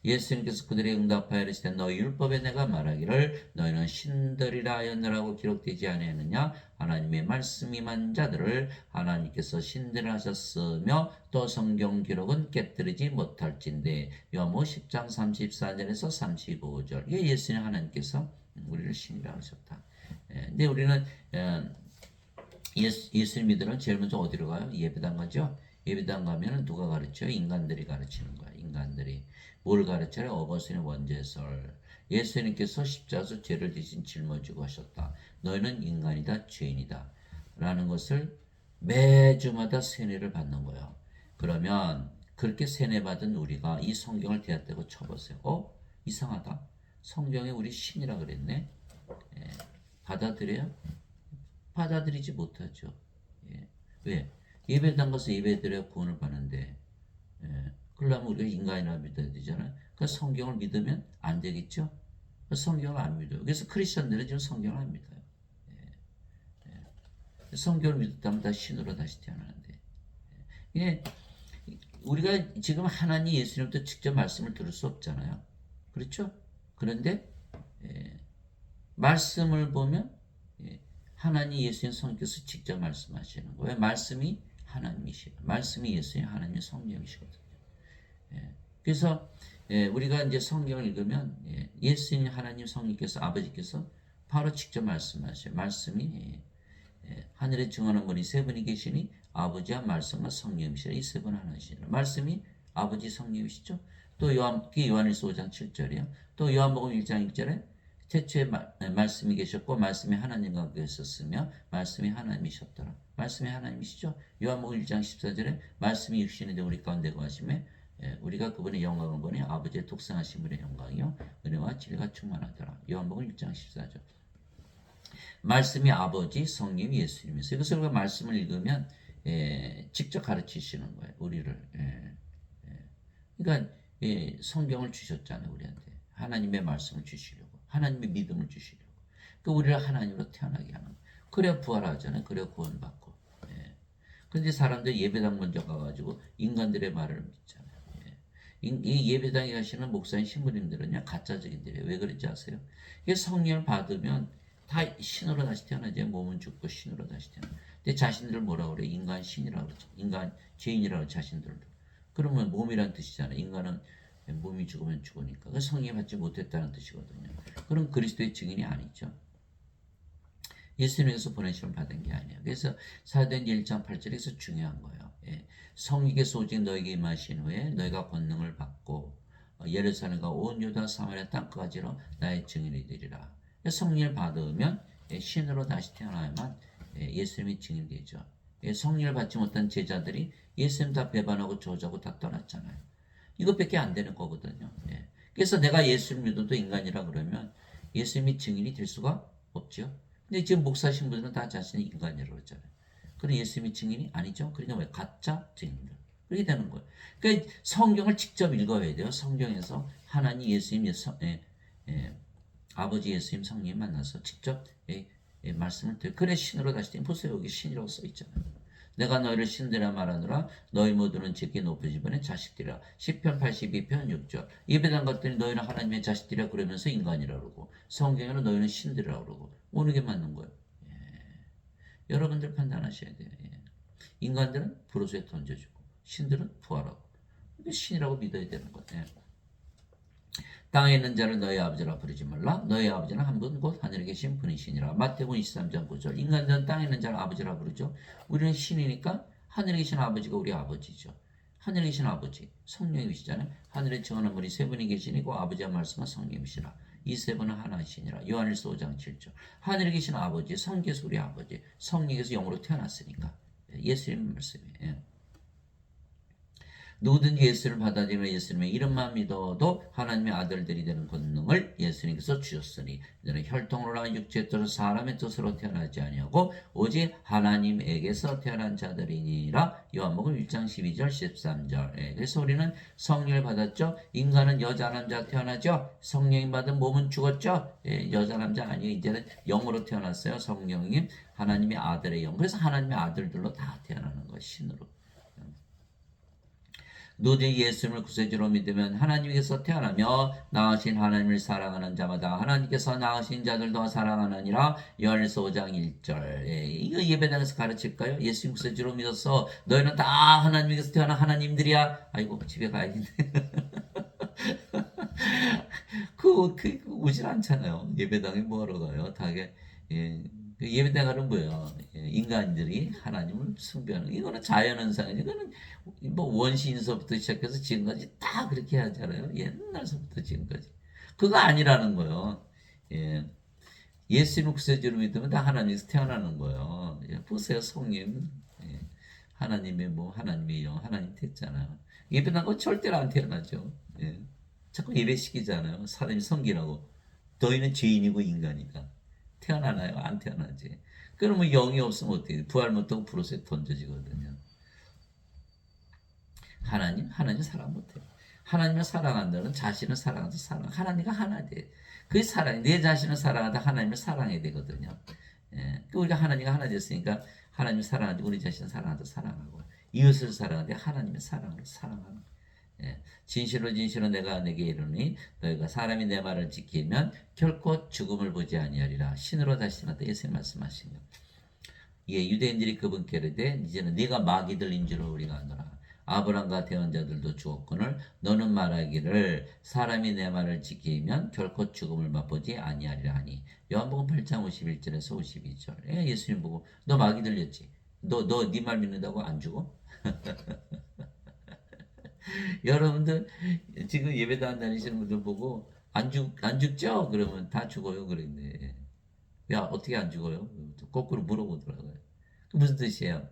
예수님께서 그들의 응답하여 이르시되 너희 율법에 내가 말하기를 너희는 신들이라 하였느라고 기록되지 아니하느냐 하나님의 말씀이 만 자들을 하나님께서 신들 하셨으며 또 성경 기록은 깨뜨리지 못할진대 요한복음 10장 34절에서 35절 이게 예수님 하나님께서 우리를 신이라 하셨다. 근데 우리는 예수님 믿으면 제일 먼저 어디로 가요? 예배당 가죠. 예배당 가면은 누가 가르쳐요? 인간들이 가르치는 거야. 인간들이 뭘 가르쳐요? 어거스틴의 원죄설. 예수님께서 십자가에서 죄를 대신 짊어지고 하셨다. 너희는 인간이다, 죄인이다. 라는 것을 매주마다 세뇌를 받는 거예요. 그러면 그렇게 세뇌받은 우리가 이 성경을 대하대고 쳐보세요. 이상하다. 성경에 우리 신이라 그랬네. 받아들여요? 받아들이지 못하죠. 왜? 예배당 가서 예배드려야 구원을 받는데 그러려면 우리가 인간이라 믿어야 되잖아요. 그 성경을 믿으면 안 되겠죠? 성경을 안 믿어요. 그래서 크리스천들은 지금 성경을 안 믿어요. 성경을 믿었다면 다 신으로 다시 태어나는데 우리가 지금 하나님 예수님부터 직접 말씀을 들을 수 없잖아요. 그렇죠? 그런데 말씀을 보면 하나님 예수님 성령께서 직접 말씀하시는 거예요. 말씀이 하나님이시고 말씀이 예수님 하나님의 성령이시거든요. 그래서 우리가 이제 성경을 읽으면 예수님 하나님 성령께서 아버지께서 바로 직접 말씀하셔요. 말씀이 하늘에 증언한 분이 세 분이 계시니 아버지와 말씀과 성령이시라 이 세 분 하나시라. 말씀이 아버지 성령이시죠. 또 요한일서 5장 7절이요. 또 요한복음 1장 1절에 태초에 말씀이 계셨고 말씀이 하나님과 계셨으며 말씀이 하나님이셨더라. 말씀이 하나님이시죠. 요한복음 1장 14절에 말씀이 육신이 되어 우리 가운데 거하심에 우리가 그분의 영광을 보니 아버지의 독생하신 분의 영광이요 은혜와 진리가 충만하더라. 요한복음 1장 14절. 말씀이 아버지, 성령, 예수님이세요. 이것을 우리가 말씀을 읽으면 직접 가르치시는 거예요. 우리를. 그러니까 성경을 주셨잖아요. 우리한테. 하나님의 말씀을 주시려고. 하나님의 믿음을 주시려고. 그 우리를 하나님으로 태어나게 하는 거예요. 그래야 부활하잖아요. 그래야 구원받고. 그런데 사람들 예배당 먼저 가가지고 인간들의 말을 믿잖아요. 이 예배당에 가시는 목사님 신부님들은요 가짜적인들이에요. 왜 그런지 아세요? 이게 성령을 받으면 다 신으로 다시 태어나죠. 몸은 죽고 신으로 다시 태어나. 근데 자신들을 뭐라 그래? 인간 신이라고 그러죠. 인간 죄인이라고 자신들을. 그러면 몸이란 뜻이잖아요. 인간은 몸이 죽으면 죽으니까. 그 성령 받지 못했다는 뜻이거든요. 그럼 그리스도의 증인이 아니죠. 예수님께서 보내심을 받은 게 아니에요. 그래서 사도행전 1장 8절에서 중요한 거예요. 성령께서 오직 너에게 임하신 후에 너희가 권능을 받고 예루살렘과 온 유다 사마리아 땅까지로 나의 증인이 되리라. 성령을 받으면 신으로 다시 태어나야만 예수님이 증인이 되죠. 성령을 받지 못한 제자들이 예수님 다 배반하고 저주하고 다 떠났잖아요. 이것밖에 안 되는 거거든요. 그래서 내가 예수를 믿어도 인간이라 그러면 예수님이 증인이 될 수가 없죠. 근데 지금 목사 신부들은 다 자신이 인간이라고 그러잖아요. 그럼 예수님이 증인이 아니죠. 그러니까 왜 가짜 증인들 그렇게 되는 거예요. 그러니까 성경을 직접 읽어야 돼요. 성경에서 하나님 예수님 아버지 예수님 성령 만나서 직접 말씀을 드려. 그래 신으로 다시 보세요. 여기 신이라고 써 있잖아요. 내가 너희를 신들이라 말하노라. 너희 모두는 지극히 높은 지번의 자식들이라. 시편 82편 6절. 예배당 갔더니 너희는 하나님의 자식들이라 그러면서 인간이라 그러고, 성경에는 너희는 신들이라 그러고, 어느 게 맞는 거예요? 여러분들 판단하셔야 돼요. 인간들은 불호수에 던져주고, 신들은 부활하고, 신이라고 믿어야 되는 거예요. 땅에 있는 자를 너희 아버지라 부르지 말라. 너희 아버지는 한 분 곧 하늘에 계신 분이시니라. 마태복음 23장 9절. 인간들은 땅에 있는 자를 아버지라 부르죠. 우리는 신이니까 하늘에 계신 아버지가 우리 아버지죠. 하늘에 계신 아버지, 성령이시잖아요. 하늘에 정하는 분이 세 분이 계시니고 아버지의 말씀은 성령이시라. 이 세 분은 하나이시니라. 요한일서 5장 7절. 하늘에 계신 아버지, 성계에서 우리 아버지, 성령에서 영으로 태어났으니까. 예수님 말씀이에요. 누구든지 예수를 받아들이며 예수님의 이름만 믿어도 하나님의 아들들이 되는 권능을 예수님께서 주셨으니 이는 혈통으로나 육체에 따라 사람의 뜻으로 태어나지 아니하고 오직 하나님에게서 태어난 자들이니라. 요한복음 1장 12절 13절. 그래서 우리는 성령을 받았죠. 인간은 여자 남자 태어나죠. 성령이 받은 몸은 죽었죠. 여자 남자 아니에요. 이제는 영으로 태어났어요. 성령님 하나님의 아들의 영. 그래서 하나님의 아들들로 다 태어나는 거 신으로. 누구든지 예수님을 구세주로 믿으면 하나님께서 태어나며 낳으신 하나님을 사랑하는 자마다 하나님께서 낳으신 자들도 사랑하느니라. 요한일서 5장 1절. 이거 예배당에서 가르칠까요? 예수님 구세주로 믿어서 너희는 다 하나님께서 태어난 하나님들이야. 아이고 집에 가야겠네. 오질 않잖아요. 예배당에 뭐하러 가요? 다게 예배당 가는 뭐예요? 인간들이 하나님을 숭배하는 이거는 자연현상이죠. 이거는 뭐 원시인서부터 시작해서 지금까지 다 그렇게 하잖아요. 옛날서부터 지금까지. 그거 아니라는 거예요. 예수님 구세주로 믿으면 다 하나님에서 태어나는 거예요. 보세요, 성님. 하나님의 하나님의 영, 하나님 됐잖아요. 예배당 건 절대로 안 태어나죠. 자꾸 예배시키잖아요. 사람이 섬기라고. 너희는 죄인이고 인간이다. 태어나나요? 안 태어나지. 그러면 영이 없으면 어떻게 돼? 부활 못하고 불옷에 던져지거든요. 하나님 사랑 못해요. 하나님을 사랑한다는 자신을 사랑하자 사랑. 하나님과 하나 돼. 그게 사랑이. 내 자신을 사랑하다 하나님을 사랑해야 되거든요. 우리가 하나님과 하나 됐으니까 하나님을 사랑하지 우리 자신을 사랑하자 사랑하고 이웃을 사랑하되 하나님의 사랑으로 사랑하는 거예요. 진실로 진실로 내가 내게 이르니 너희가 사람이 내 말을 지키면 결코 죽음을 보지 아니하리라. 신으로 다시 나타 예수님 말씀하신 것. 유대인들이 그분께 이르되 이제는 네가 마귀들인 줄 우리가 아노라. 아브람과 대언 자들도 죽었거늘 너는 말하기를 사람이 내 말을 지키면 결코 죽음을 맛보지 아니하리라 하니. 요한복음 8장 51절에서 52절. 예수님 보고 너 마귀 들렸지? 너 네 말 믿는다고 안 죽어? 여러분들 지금 예배당 다니시는 분들 보고 안 죽죠? 그러면 다 죽어요. 그랬네. 야 어떻게 안 죽어요? 거꾸로 물어보더라고요. 무슨 뜻이에요?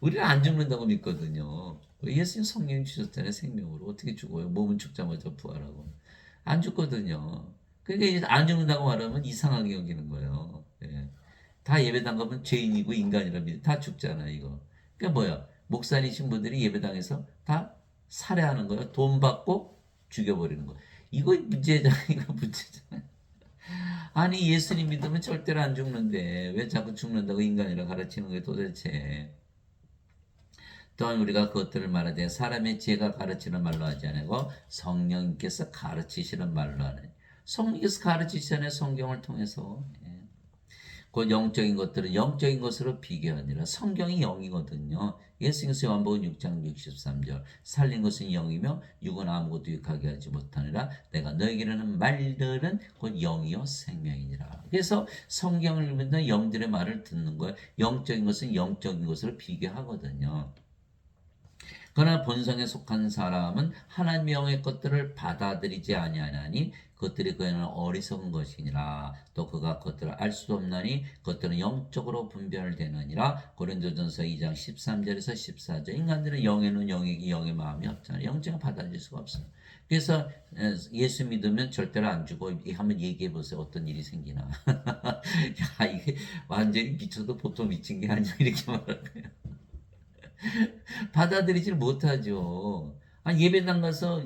우리는 안 죽는다고 믿거든요. 예수님 성령 주셨잖아요. 생명으로. 어떻게 죽어요? 몸은 죽자마자 부활하고. 안 죽거든요. 그러니까 이제 안 죽는다고 말하면 이상하게 여기는 거예요. 다 예배당 가면 죄인이고 인간이라 믿어. 다 죽잖아 이거. 그러니까 뭐야? 목사님이신 분들이 예배당에서 다 살해하는 거예요. 돈 받고 죽여버리는 거. 이거 문제잖아. 이거 문제잖아. 아니 예수님 믿으면 절대로 안 죽는데 왜 자꾸 죽는다고 인간이라 가르치는 거예요 도대체. 또한 우리가 그것들을 말하되 사람의 지혜가 가르치는 말로 하지 아니고 성령님께서 가르치시는 말로 하는. 성령께서 가르치시잖아요. 성경을 통해서. 그 영적인 것들은 영적인 것으로 비교하니라. 성경이 영이거든요. 예수님께서 요한복음 6장 63절 살린 것은 영이며 육은 아무것도 유익하게 하지 못하니라. 내가 너에게 이르는 말들은 곧 영이요 생명이니라. 그래서 성경을 읽는 영들의 말을 듣는 거예요. 영적인 것은 영적인 것으로 비교하거든요. 그러나 본성에 속한 사람은 하나님의 영의 것들을 받아들이지 아니하나니 그것들이 그에는 어리석은 것이니라. 또 그가 그것들을 알 수도 없나니 그것들은 영적으로 분별되느니라. 고린도전서 2장 13절에서 14절. 인간들은 영의 눈, 영의 귀, 영의 마음이 없잖아요. 영적으로 받아들일 수가 없어요. 그래서 예수 믿으면 절대로 안 죽어. 한번 얘기해 보세요. 어떤 일이 생기나. 야 이게 완전히 미쳐도 보통 미친 게 아니야. 이렇게 말할 거예요. 받아들이질 못하죠. 예배당 가서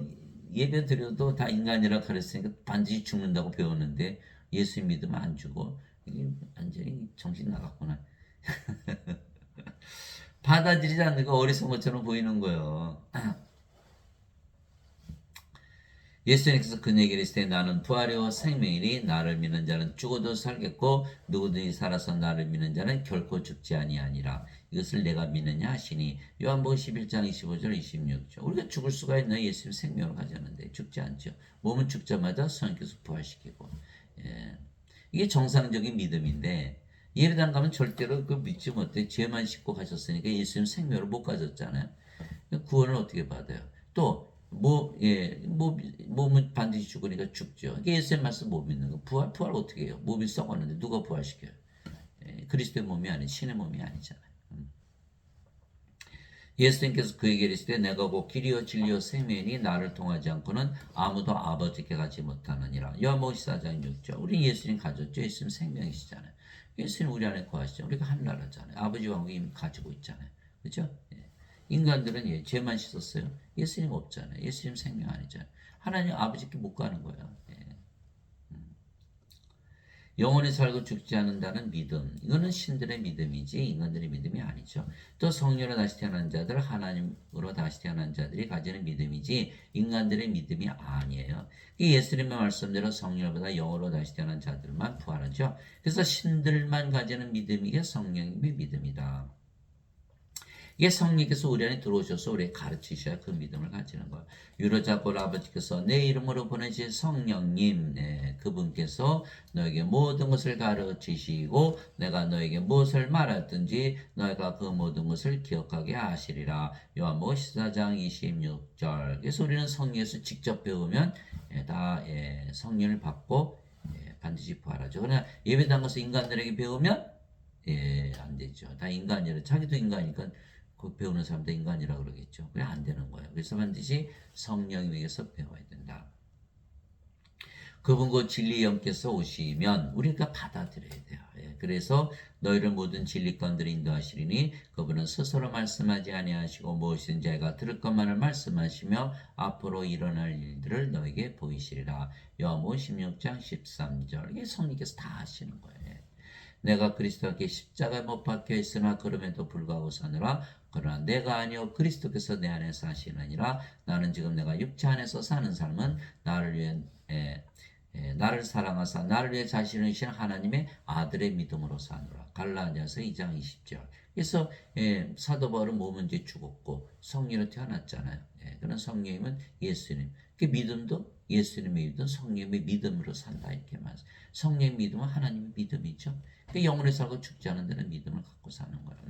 예배 드려도 다 인간이라 가르치니까 반드시 죽는다고 배웠는데 예수 믿으면 안 죽어. 이게 완전히 정신 나갔구나. 받아들이지 않는 거 어리석은 것처럼 보이는 거예요. 예수님께서 그에게 이르시되 나는 부활이요 생명이니 나를 믿는 자는 죽어도 살겠고 누구든지 살아서 나를 믿는 자는 결코 죽지 아니하니라. 이것을 내가 믿느냐 하시니 요한복음 11장 25절 26절. 우리가 죽을 수가 있나요? 예수님 생명을 가졌는데 죽지 않죠. 몸은 죽자마자 성령께서 부활시키고. 예. 이게 정상적인 믿음인데 예배당 가면 절대로 그 믿지 못해. 죄만 씻고 가셨으니까 예수님 생명을 못 가졌잖아요. 구원을 어떻게 받아요? 또 몸은 반드시 죽으니까 죽죠. 이게 예수의 말씀 못 믿는 거. 부활 어떻게 해요? 몸이 썩었는데 누가 부활시켜요? 그리스도의 몸이 아닌 신의 몸이 아니잖아요. 예수님께서 그에게 이르시되 내가 곧 길이요 진리요 생명이니 나를 통하지 않고는 아무도 아버지께 가지 못하느니라. 요한복음 14장 6절. 우리 예수님 가졌죠. 예수님 생명이시잖아요. 예수님 우리 안에 거하시죠. 우리가 하나라잖아요. 아버지 왕국이 이미 가지고 있잖아요. 그렇죠? 인간들은 죄만 씻었어요. 예수님 없잖아요. 예수님 생명 아니잖아요. 하나님 아버지께 못 가는 거예요. 영원히 살고 죽지 않는다는 믿음. 이거는 신들의 믿음이지 인간들의 믿음이 아니죠. 또 성령으로 다시 태어난 자들, 하나님으로 다시 태어난 자들이 가지는 믿음이지 인간들의 믿음이 아니에요. 예수님의 말씀대로 성령보다 영으로 다시 태어난 자들만 부활하죠. 그래서 신들만 가지는 믿음이 이게 성령님의 믿음이다. 이게 성령께서 우리 안에 들어오셔서 우리에게 가르치셔야 그 믿음을 가지는 거예요. 유로자골 아버지께서 내 이름으로 보내신 성령님, 그분께서 너에게 모든 것을 가르치시고 내가 너에게 무엇을 말했든지 너희가 그 모든 것을 기억하게 하시리라. 요한복음 14장 26절. 그래서 우리는 성령에서 직접 배우면 다 성령을 받고 반드시 부활하죠. 그러나 예배당 가서 인간들에게 배우면 안 되죠. 다 인간이라 자기도 인간이니까 그 배우는 사람도 인간이라 그러겠죠. 그래 안 되는 거예요. 그래서 반드시 성령님에게서 배워야 된다. 그분 곧 진리 영께서 오시면 우리가 받아들여야 돼요. 그래서 너희를 모든 진리 가운데로 인도하시리니 그분은 스스로 말씀하지 아니하시고 무엇이든지 자기가 들을 것만을 말씀하시며 앞으로 일어날 일들을 너에게 보이시리라. 요한복음 16장 13절. 이게 성령께서 다 하시는 거예요. 내가 그리스도께 십자가에 못 박혀 있으나 그럼에도 불구하고 사느라 그러나 내가 아니요 그리스도께서 내 안에 사시느니라. 나는 지금 내가 육체 안에서 사는 삶은 나를 위해 나를 사랑하사 나를 위해 자신을 주신 하나님의 아들의 믿음으로 사노라. 갈라디아서 2장 20절. 그래서 사도 바울은 몸은 이제 죽었고 성령으로 태어났잖아요. 그런 성령님은 예수님. 그 믿음도 예수님의 믿음, 성령의 믿음으로 산다 이렇게 말해요. 성령의 믿음은 하나님의 믿음이죠. 그 영원히 살고 죽지 않은 데는 믿음을 갖고 사는 거예요.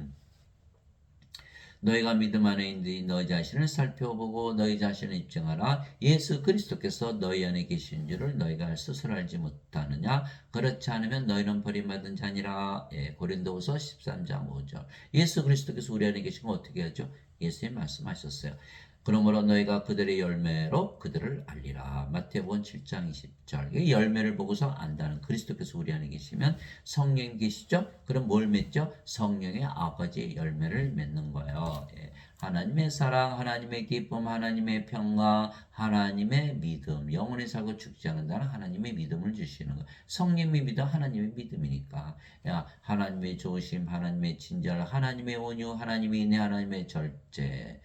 너희가 믿음 안에 있는지 너희 자신을 살펴보고 너희 자신을 입증하라. 예수 그리스도께서 너희 안에 계신 줄을 너희가 스스로 알지 못하느냐. 그렇지 않으면 너희는 버림받은 자니라. 고린도후서 13장 5절. 예수 그리스도께서 우리 안에 계신 건 어떻게 하죠? 예수님 말씀하셨어요. 그러므로 너희가 그들의 열매로 그들을 알리라. 마태복음 7장 20절. 열매를 보고서 안다는 그리스도께서 우리 안에 계시면 성령 계시죠? 그럼 뭘 맺죠? 성령의 아버지의 열매를 맺는 거예요. 하나님의 사랑, 하나님의 기쁨, 하나님의 평화, 하나님의 믿음, 영원히 살고 죽지 않는다는 하나님의 믿음을 주시는 거예요. 성령의 믿음, 하나님의 믿음이니까. 하나님의 조심, 하나님의 친절, 하나님의 온유, 하나님의 인내, 하나님의 절제.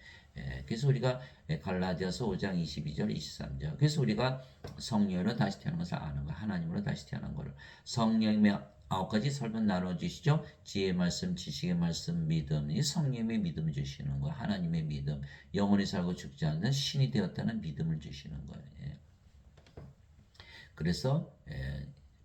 그래서 우리가 갈라디아서 5장 22절 23절. 그래서 우리가 성령으로 다시 태어난 것을 아는 거, 하나님으로 다시 태어난 거를 성령의 9가지 설명 나눠주시죠. 지혜의 말씀, 지식의 말씀, 믿음, 이 성령의 믿음을 주시는 거, 하나님의 믿음, 영원히 살고 죽지 않는 신이 되었다는 믿음을 주시는 거예요. 그래서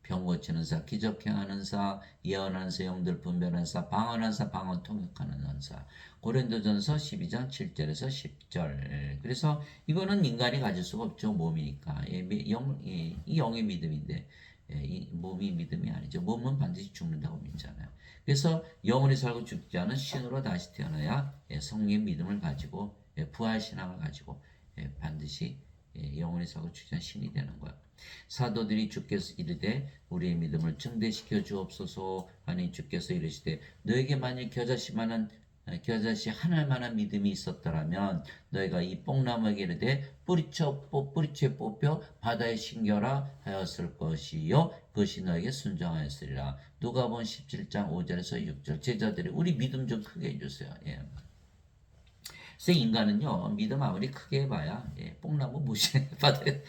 병 고치는 사, 기적 행하는 사, 예언하는 사, 영들 분별하는 사, 방언하는 사, 방언 통역하는 사. 고린도전서 12장 7절에서 10절. 그래서 이거는 인간이 가질 수가 없죠. 몸이니까. 이 영의 믿음인데 이 몸이 믿음이 아니죠. 몸은 반드시 죽는다고 믿잖아요. 그래서 영원히 살고 죽지 않은 신으로 다시 태어나야 성령의 믿음을 가지고 부활신앙을 가지고 반드시 영원히 살고 죽지 않은 신이 되는 거예요. 사도들이 주께서 이르되 우리의 믿음을 증대시켜 주옵소서 하니 주께서 이르시되 너에게 만일 겨자씨만한 겨자씨 하늘만한 믿음이 있었더라면 너희가 이 뽕나무에게 이르되 뿌리째 뽑혀 바다에 심겨라 하였을 것이요 그것이 너에게 순종하였으리라. 누가복음 17장 5절에서 6절. 제자들이 우리 믿음 좀 크게 해주세요. 예. 그래서 인간은요 믿음 아무리 크게 해봐야 뽕나무 무시해 바다에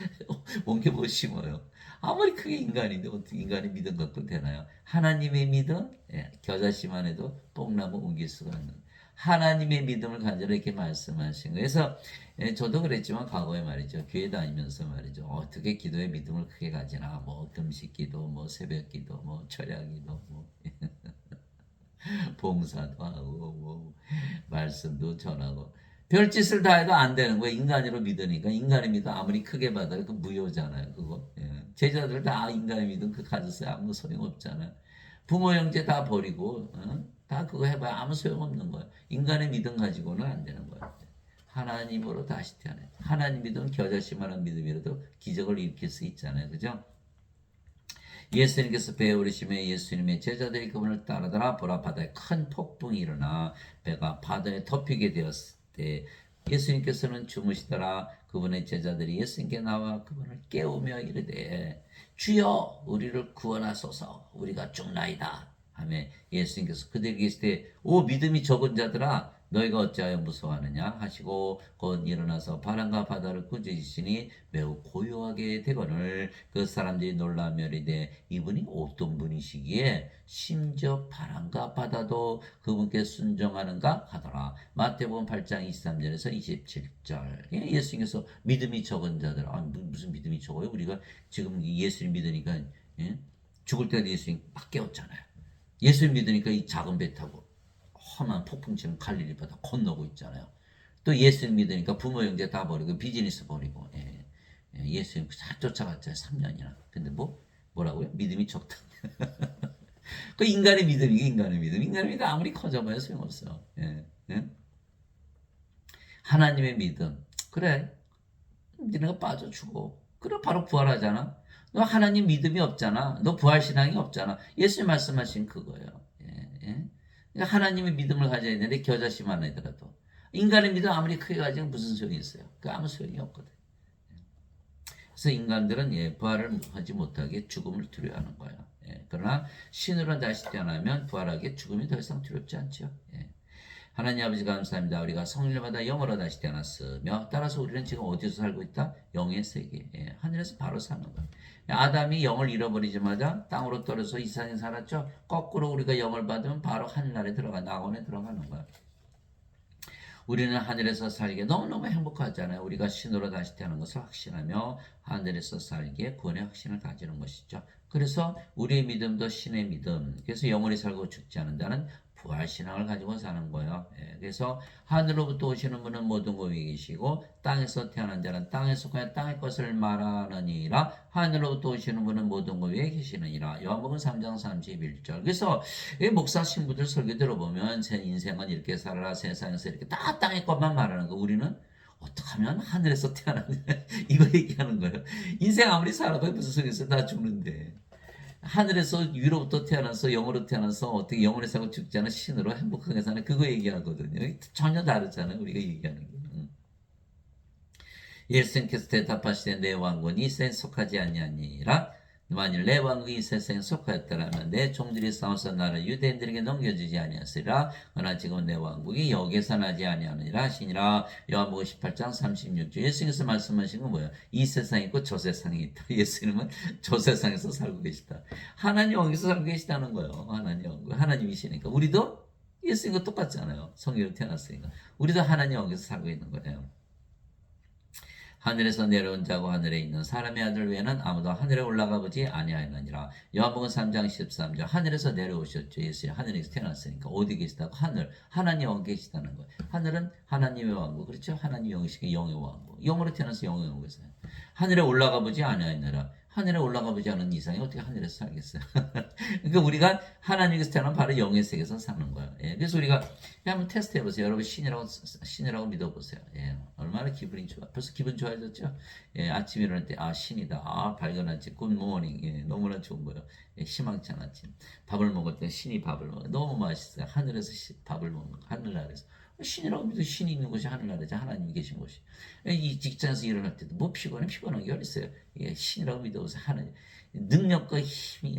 옮겨 못 심어요. 아무리 크게 인간인데 어떻게 인간의 믿음 갖고 되나요? 하나님의 믿음 겨자씨만 해도 뽕나무 옮길 수가 있는 하나님의 믿음을 가지라 이렇게 말씀하신 거예요. 그래서 저도 그랬지만 과거에 말이죠 교회 다니면서 말이죠 어떻게 기도의 믿음을 크게 가지나 뭐 금식기도 뭐 새벽기도 뭐 철야기도 뭐 봉사도 하고 뭐 말씀도 전하고 별짓을 다 해도 안 되는 거예요. 인간으로 믿으니까 인간의 믿음 아무리 크게 받아도 그 무효잖아요. 그거 제자들 다 인간의 믿음 그 가졌어요. 아무 소용 없잖아요. 부모 형제 다 버리고 다 그거 해봐야 아무 소용 없는 거예요. 인간의 믿음 가지고는 안 되는 거예요. 하나님으로 다시 태어나요. 하나님 믿음은 겨자씨만한 믿음이라도 기적을 일으킬 수 있잖아요. 그죠? 예수님께서 배에 오르시며 예수님의 제자들이 그분을 따르더라. 보라 바다에 큰 폭풍이 일어나 배가 바다에 덮이게 되었을 때 예수님께서는 주무시더라. 그분의 제자들이 예수님께 나와 그분을 깨우며 이르되 주여 우리를 구원하소서 우리가 죽나이다 하며 예수님께서 그들에게 계시되 오 믿음이 적은 자들아 너희가 어찌하여 무서워하느냐 하시고 곧 일어나서 바람과 바다를 꾸짖으시니 매우 고요하게 되거늘 그 사람들이 놀라며 이르되 이분이 어떤 분이시기에 심지어 바람과 바다도 그분께 순종하는가 하더라. 마태복음 8장 23절에서 27절. 예수님께서 믿음이 적은 자들 무슨 믿음이 적어요? 우리가 지금 예수님 믿으니까 죽을 때도 예수님 막 깨웠잖아요. 예수님 믿으니까 이 작은 배 타고 험한 폭풍처럼 갈릴리 바다 건너고 있잖아요. 또 예수님 믿으니까 부모 형제 다 버리고 비즈니스 버리고 예수님 다 쫓아갔잖아요. 3년이나. 근데 뭐라고요? 믿음이 적다. 그 인간의 믿음이 인간의 믿음. 인간의 믿음 아무리 커져봐야 소용없어. 하나님의 믿음. 그래. 니네가 빠져 죽어. 그래 바로 부활하잖아. 너 하나님 믿음이 없잖아. 너 부활신앙이 없잖아. 예수님 말씀하신 그거예요. 그러니까 하나님의 믿음을 가져야 되는데 겨자씨만 하더라도 인간의 믿음 아무리 크게 가지면 무슨 소용이 있어요? 그 아무 소용이 없거든. 그래서 인간들은 부활을 하지 못하게 죽음을 두려워하는 거예요. 그러나 신으로 다시 태어나면 부활하게 죽음이 더 이상 두렵지 않죠. 하나님 아버지 감사합니다. 우리가 성령을 받아 영으로 다시 태어났으며 따라서 우리는 지금 어디서 살고 있다? 영의 세계. 하늘에서 바로 사는 거예요. 아담이 영을 잃어버리자마자 땅으로 떨어져 이 세상에 살았죠. 거꾸로 우리가 영을 받으면 바로 하늘나라에 낙원에 들어가는 거예요. 우리는 하늘에서 살기에 너무너무 행복하잖아요. 우리가 신으로 다시 태어난 것을 확신하며 하늘에서 살기에 구원의 확신을 가지는 것이죠. 그래서 우리의 믿음도 신의 믿음. 그래서 영원히 살고 죽지 않은 자는 부활신앙을 가지고 사는 거예요. 그래서 하늘로부터 오시는 분은 모든 곳에 계시고 땅에서 태어난 자는 땅에서 그냥 땅의 것을 말하느니라. 하늘로부터 오시는 분은 모든 곳에 계시느니라. 요한복음 3장 31절. 그래서 목사 신부들 설교 들어보면 제 인생은 이렇게 살아라 세상에서 이렇게 다 땅의 것만 말하는 거. 우리는 어떻게 하면 하늘에서 태어나냐 이거 얘기하는 거예요. 인생 아무리 살아도 무슨 소용있어 다 죽는데. 하늘에서 위로부터 태어나서 영으로 태어나서 어떻게 영원히 살고 죽지 않은 신으로 행복하게 사는 그거 얘기하거든요. 전혀 다르잖아요. 우리가 얘기하는 게. 예수님께서 대답하시되 내 왕국은 이 세상에 속하지 아니하니라. 만일 내 왕국이 이 세상에 속하였더라면 내 종들이 싸워서 나를 유대인들에게 넘겨주지 아니하시리라. 그러나 지금 내 왕국이 여기서 나지 아니하느니라 하시니라. 요한복음 18장 36절. 예수님께서 말씀하신 건 뭐예요? 이 세상이 있고 저 세상이 있다. 예수님은 저 세상에서 살고 계시다. 하나님 왕국에서 살고 계시다는 거예요. 하나님 왕국. 하나님이시니까. 우리도 예수님과 똑같잖아요. 성령으로 태어났으니까. 우리도 하나님 왕국에서 살고 있는 거예요. 하늘에서 내려온 자고 하늘에 있는 사람의 아들 외에는 아무도 하늘에 올라가 보지 아니하였느니라. 요한복음 3장 13절. 하늘에서 내려오셨죠. 예수님 하늘에서 태어났으니까 어디 계시다고? 하늘. 하나님 왕국에 계시다는 거예요. 하늘은 하나님의 왕국. 그렇죠? 하나님 영이시기 영의 왕국. 영으로 태어나서 영의 왕국에서 하늘에 올라가 보지 아니하였느니라. 하늘에 올라가 보지 않은 이상이 어떻게 하늘에서 살겠어요? 그러니까 우리가 하나님께서 태어난 바로 영의 세계에서 사는 거예요. 예, 그래서 우리가 한번 테스트 해보세요. 여러분 신이라고 믿어보세요. 예, 얼마나 기분이 좋아. 벌써 기분 좋아졌죠? 예, 아침 일어날 때 신이다. 밝은 아침 굿모닝. 예, 너무나 좋은 거예요. 예, 희망찬 아침. 밥을 먹을 때 신이 밥을 먹어요. 너무 맛있어요. 하늘에서 밥을 먹는 거. 하늘나라에서. 신이라고 믿어 신이 있는 곳이 하늘나라죠. 하나님이 계신 곳이. 이 직장에서 일어날 때도 뭐 피곤한 게 어딨어요. 예, 신이라고 믿어보세요. 하나님. 능력과 힘이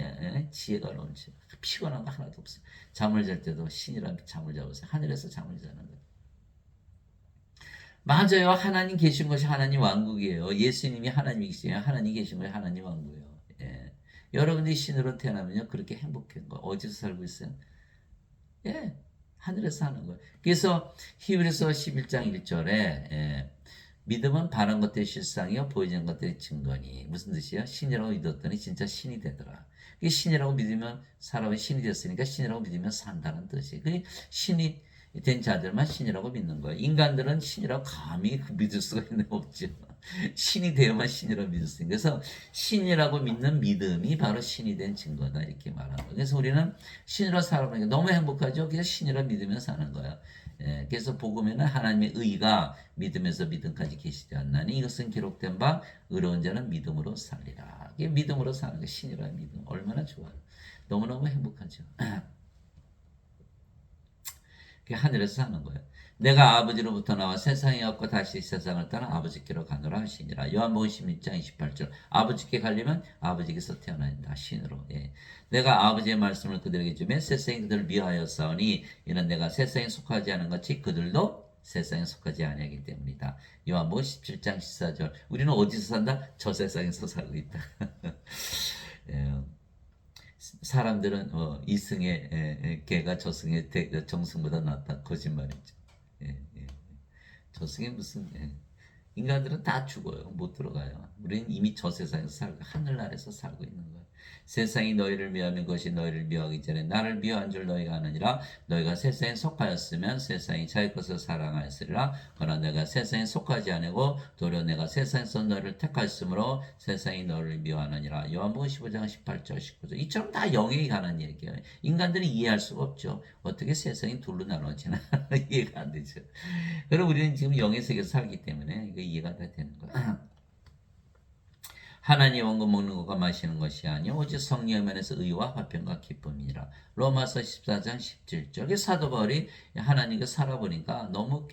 지혜가 넘치고 피곤한 거 하나도 없어요. 잠을 잘 때도 신이라고 잠을 자보세요. 하늘에서 잠을 자는 거예요. 맞아요. 하나님 계신 것이 하나님 왕국이에요. 예수님이 하나님이시에요. 하나님 계신 것이 하나님 왕국이에요. 예. 여러분들이 신으로 태어나면요 그렇게 행복한 거 어디서 살고 있어요? 예, 하늘에서 사는 거예요. 그래서 히브리서 11장 1절에 믿음은 바란 것들의 실상이요 보이지 않는 것들의 증거니 무슨 뜻이야? 신이라고 믿었더니 진짜 신이 되더라. 신이라고 믿으면 사람이 신이 됐으니까 신이라고 믿으면 산다는 뜻이에요. 신이 된 자들만 신이라고 믿는 거예요. 인간들은 신이라고 감히 믿을 수가 있는 없죠. 신이 되어만 신이라고 믿을 수 있는. 그래서 신이라고 믿는 믿음이 바로 신이 된 증거다 이렇게 말하는 거예요. 그래서 우리는 신으로 살아보니까 너무 행복하죠. 그래서 신이라고 믿으며 사는 거예요. 예, 그래서 복음에는 하나님의 의가 믿음에서 믿음까지 계시지 않나니 이것은 기록된 바 의로운 자는 믿음으로 살리라. 이게 믿음으로 사는 게 신이라는 믿음 얼마나 좋아요. 너무너무 행복하죠. 그게 하늘에서 사는 거예요. 내가 아버지로부터 나와 세상에 왔고 다시 세상을 떠나 아버지께로 가노라 하시니라. 요한복음 16장 28절. 아버지께 가려면 아버지께서 태어난다. 신으로. 예. 내가 아버지의 말씀을 그들에게 주면 세상이 그들을 미워하였사오니 이는 내가 세상에 속하지 않은 것이 그들도 세상에 속하지 아니하기 때문이다. 요한복음 17장 14절. 우리는 어디서 산다? 저 세상에서 살고 있다. 예. 사람들은 이승의 개가 저승의 정승보다 낫다. 거짓말이죠. 예, 예. 저승에 무슨 인간들은 다 죽어요. 못 들어가요. 우리는 이미 저 세상에서 살고 하늘나라에서 살고 있는 거예요. 세상이 너희를 미워하는 것이 너희를 미워하기 전에 나를 미워한 줄 너희가 아느니라. 너희가 세상에 속하였으면 세상이 자기 것을 사랑하였으리라. 그러나 내가 세상에 속하지 아니고 도리어 내가 세상에서 너희를 택하였으므로 세상이 너희를 미워하느니라. 요한복음 15장 18절 19절. 이처럼 다 영에 관한 얘기예요. 인간들이 이해할 수가 없죠. 어떻게 세상이 둘로 나눠지나 이해가 안 되죠. 그럼 우리는 지금 영의 세계에서 살기 때문에 이거 이해가 다 되는 거예요. 하나님 원금 먹는 것과 마시는 것이 아니요 오직 성령의 면에서 의와 화평과 기쁨이니라. 로마서 14장 17절. 사도 바울이 하나님과 살아보니까 너무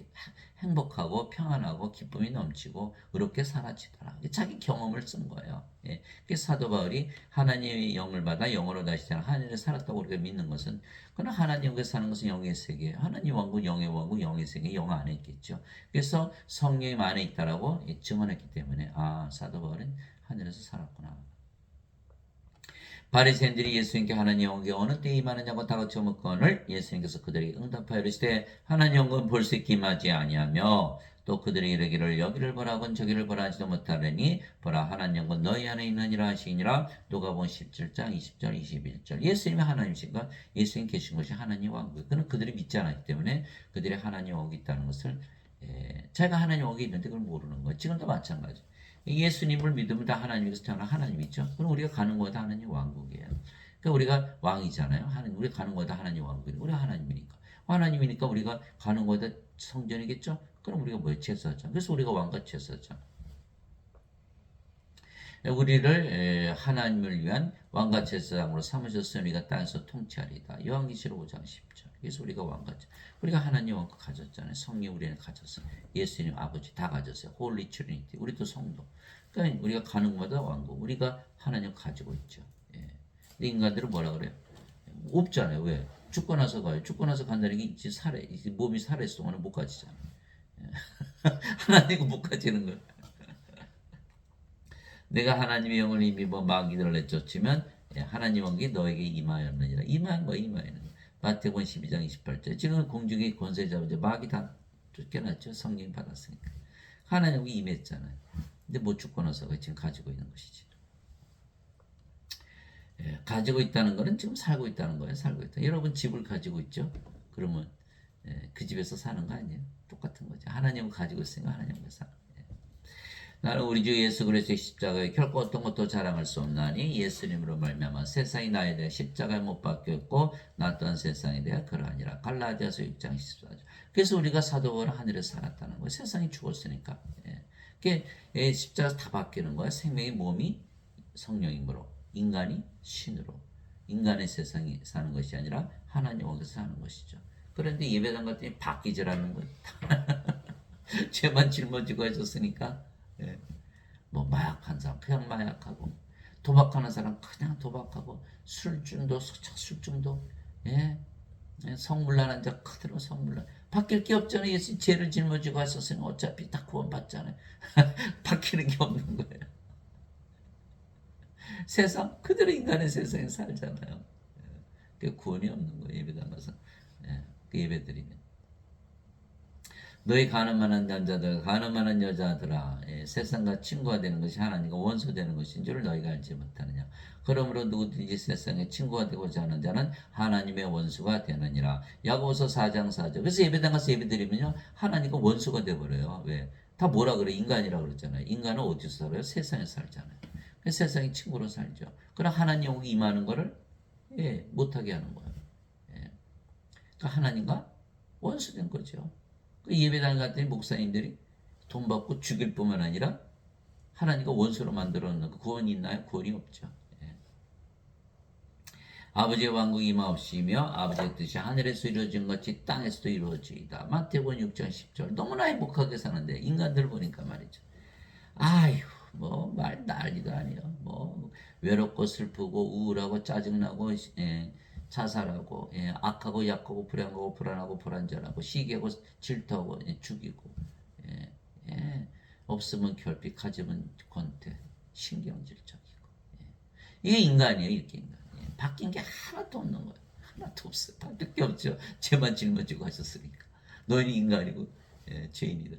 행복하고 평안하고 기쁨이 넘치고 그렇게 살아지더라. 자기 경험을 쓴 거예요. 예. 사도 바울이 하나님의 영을 받아 영으로 다시 태어나 하늘에 살았다고 우리가 믿는 것은 그러나 하나님과 사는 것은 영의 세계예요. 하나님 왕국, 영의 왕국, 영의 세계, 영 안에 있겠죠. 그래서 성령이 안에 있다라고 증언했기 때문에 사도 바울은 하늘에서 살았구나. 바리새인들이 예수님께 하나님 영광이 어느 때 임하느냐고 다같이 묻건을 예수님께서 그들에게 응답하여 이르시되 하나님 영광은 볼 수 있게 임하지 아니하며 또 그들이 이르기를 여기를 보라곤 저기를 보라 하지도 못하려니 보라 하나님 영광 너희 안에 있느니라 하시니라. 누가복음 17장 20절 21절. 예수님이 하나님이신가? 예수님 계신 것이 하나님 왕국. 그는 그들이 믿지 않았기 때문에 그들이 하나님 왕국이 있다는 것을 자기가 하나님 왕국이 있는데 그걸 모르는 거예요. 지금도 마찬가지. 예수님을 믿으면 다 하나님께서 태어난 하나님이죠. 그럼 우리가 가는 곳다 하나님 왕국이에요. 그러니까 우리가 왕이잖아요. 우리가 가는 곳다 하나님 왕국이에요. 우리가 하나님이니까. 하나님이니까 우리가 가는 곳다 성전이겠죠. 그럼 우리가 뭐에 제사장. 그래서 우리가 왕과 제사장. 우리를 하나님을 위한 왕과 제사장으로 삼으셨으니 우리가 땅에서 통치하리다. 요한계시록 5장 10절. 그래서 우리가 왕과 우리가 하나님 왕국 가졌잖아요. 성령 우리는 가졌어요. 예수님 아버지 다 가졌어요. 홀리 트리니티. 우리도 성도. 그러니까 우리가 가는 곳마다 왕국. 우리가 하나님 가지고 있죠. 예. 근데 인간들은 뭐라 그래요? 없잖아요. 왜? 죽고 나서 가요. 죽고 나서 간다는 게 이제 몸이 살아있을 동안은 못 가지잖아요. 예. 하나님은 못 가지는 거예요. 내가 하나님의 영을 이미 마귀들을 내쫓으면 하나님 왕국이 너에게 임하였느니라. 임한 거야, 임하였는 거야. 마태복음 12장 28절. 지금 공중의 권세 잡은 마귀 다 쫓겨났죠. 성령 받았으니까. 하나님 왕국이 임했잖아요. 근데 못 죽고 나서 지금 가지고 있는 것이지. 가지고 있다는 거는 지금 살고 있다는 거예요. 살고 있다. 여러분 집을 가지고 있죠? 그러면 그 집에서 사는 거 아니에요? 똑같은 거죠. 하나님을 가지고 있으니까 하나님을 사는 거예요. 나는 우리 주 예수 그리스도의 십자가에 결코 어떤 것도 자랑할 수 없나니 예수님으로 말미암아 세상이 나에 대해 십자가에 못 박혔고 나 또한 세상에 대해 그러하니라. 갈라디아서 6장 14절. 그래서 우리가 사도 바울은 하늘에서 살았다는 거예요. 세상이 죽었으니까. 그게 십자가 다 바뀌는 거야. 생명의 몸이 성령이므로, 인간이 신으로. 인간의 세상이 사는 것이 아니라 하나님 어디서 사는 것이죠. 그런데 예배당 같더니 바뀌질 않는 거예요. 죄만 짊어지고 하셨으니까. 뭐 마약한 사람 그냥 마약하고, 도박하는 사람 그냥 도박하고, 술중도 술중도, 성물란한 자 그대로 성물란. 바뀔 게 없잖아요. 예수 죄를 짊어지고 하셨으니 어차피 다 구원받잖아요. 바뀌는 게 없는 거예요. 세상 그대로 인간의 세상에 살잖아요. 그 구원이 없는 거예요. 예배당 가서 그 예배 드리면. 너희 가늠하는 남자들, 가늠하는 여자들아, 세상과 친구가 되는 것이 하나님과 원수 되는 것인 줄 너희가 알지 못하느냐. 그러므로 누구든지 세상에 친구가 되고자 하는 자는 하나님의 원수가 되느니라. 야고보서 4장 4절. 그래서 예배당 가서 예배 드리면요, 하나님과 원수가 돼버려요. 왜? 다 뭐라 그래? 인간이라 그러잖아요. 인간은 어디서 살아요? 세상에 살잖아요. 그래서 세상이 친구로 살죠. 그럼 하나님 여기 임하는 거를 못하게 하는 거예요. 그러니까 하나님과 원수된 거죠. 그 예배당 갔더니 목사님들이 돈 받고 죽일 뿐만 아니라 하나님과 원수로 만들어 놓는 거 구원이 있나요? 구원이 없죠. 아버지의 왕국이 임하옵시며 아버지의 뜻이 하늘에서 이루어진 것이 땅에서도 이루어지이다. 마태복음 6장 10절. 너무나 행복하게 사는데 인간들 보니까 말이죠. 아휴, 뭐 말 난리도 아니에요. 뭐 외롭고 슬프고 우울하고 짜증나고 자살하고, 악하고 약하고 불행하고 불안하고 불안전하고 시기하고 질투하고 죽이고, 없으면 결핍, 가지면 권태, 신경질적이고. 이게 인간이에요. 이렇게 인간. 바뀐 게 하나도 없는 거예요. 하나도 없어요. 바뀔 게 없죠. 죄만 짊어지고 하셨으니까. 너희는 인간이고 죄인이다.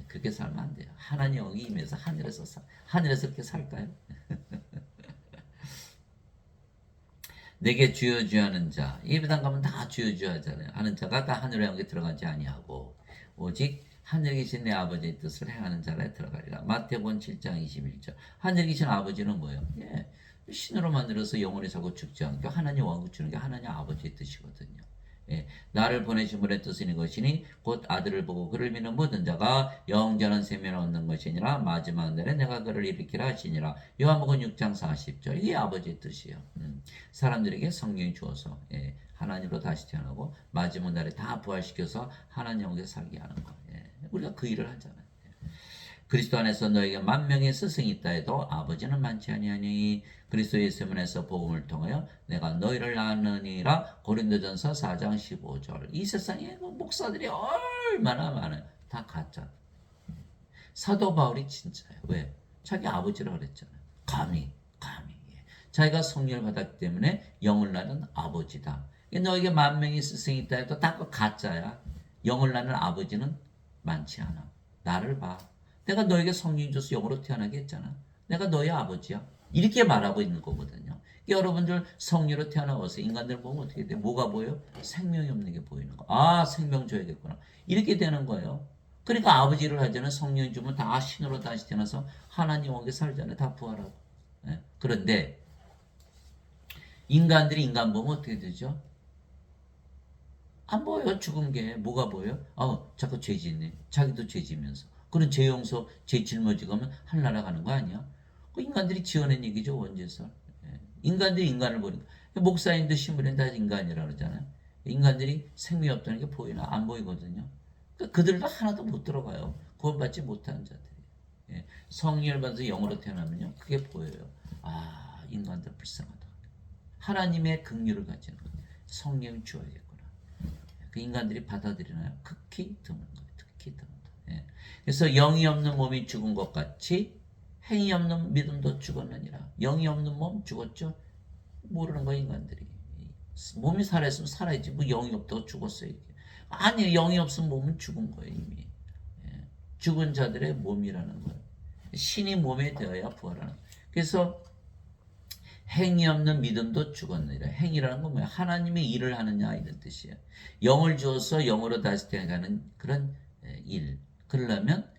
그렇게 살면 안 돼요. 하나님 영이 임해서 하늘에서 그렇게 살까요? 내게 주여 주여 하는 자, 예배당 가면 다 주여 주여 하잖아요. 하는 자가 다 하늘의 영에 들어가지 아니하고 오직 하늘에 계신 내 아버지의 뜻을 행하는 자라에 들어가리라. 마태복음 7장 21절. 하늘에 계신 아버지는 뭐예요? 신으로 만들어서 영원히 살고 죽지 않고 하나님 왕국 주는 게 하나님 아버지의 뜻이거든요. 나를 보내신 분의 뜻은 이것이니 곧 아들을 보고 그를 믿는 모든 자가 영원한 생명을 얻는 것이니라. 마지막 날에 내가 그를 일으키라 하시니라. 요한복음 6장 40절. 이게 아버지의 뜻이에요. 사람들에게 성령이 주어서 하나님으로 다시 태어나고 마지막 날에 다 부활시켜서 하나님 영에 살게 하는 거. 우리가 그 일을 하잖아요. 그리스도 안에서 너에게 만명의 스승이 있다 해도 아버지는 많지 아니하니 그리스도 예수님에서 복음을 통하여 내가 너희를 낳느니라. 고린도전서 4장 15절. 이 세상에 목사들이 얼마나 많아요. 다 가짜. 사도 바울이 진짜예요. 왜? 자기 아버지라 그랬잖아요. 감히. 자기가 성령을 받았기 때문에 영을 낳는 아버지다. 너에게 만명의 스승이 있다 해도 다 그 가짜야. 영을 낳는 아버지는 많지 않아. 나를 봐. 내가 너에게 성령 줘서 영으로 태어나게 했잖아. 내가 너의 아버지야. 이렇게 말하고 있는 거거든요. 여러분들 성령으로 태어나서 인간들 보면 어떻게 돼? 뭐가 보여? 생명이 없는 게 보이는 거. 아, 생명 줘야겠구나. 이렇게 되는 거예요. 그러니까 아버지를 하잖아요. 성령 주면 다 신으로 다시 태어나서 하나님 오게 살잖아요. 다 부활하고. 그런데 인간들이 인간 보면 어떻게 되죠? 안 보여요. 죽은 게. 뭐가 보여요? 자꾸 죄 짓네. 자기도 죄 지면서. 그런 죄 용서, 죄 짊어지고 하면 하늘나라 가는 거 아니야? 그 인간들이 지어낸 얘기죠. 원죄설. 인간들이 인간을 보니까. 목사님도 신부님 다 인간이라 그러잖아요. 인간들이 생명이 없다는 게 보이나? 안 보이거든요. 그들도 하나도 못 들어가요. 구원받지 못하는 자들이. 성령을 받아서 영으로 태어나면요. 그게 보여요. 아, 인간들 불쌍하다. 하나님의 긍휼을 가지는 것. 성령을 주어야겠구나. 그 인간들이 받아들이나요? 극히 드문 거예요. 극히 드문. 그래서 영이 없는 몸이 죽은 것 같이 행이 없는 믿음도 죽었느니라. 영이 없는 몸 죽었죠? 모르는 거예요, 인간들이. 몸이 살아있으면 살아야지. 뭐 영이 없다고 죽었어요. 이게. 아니, 영이 없으면 몸은 죽은 거예요, 이미. 죽은 자들의 몸이라는 거예요. 신이 몸에 되어야 부활하는 거예요. 그래서 행이 없는 믿음도 죽었느니라. 행이라는 건 뭐예요? 하나님의 일을 하느냐 이런 뜻이에요. 영을 주어서 영으로 다시 태어나는 그런 일. 그러려면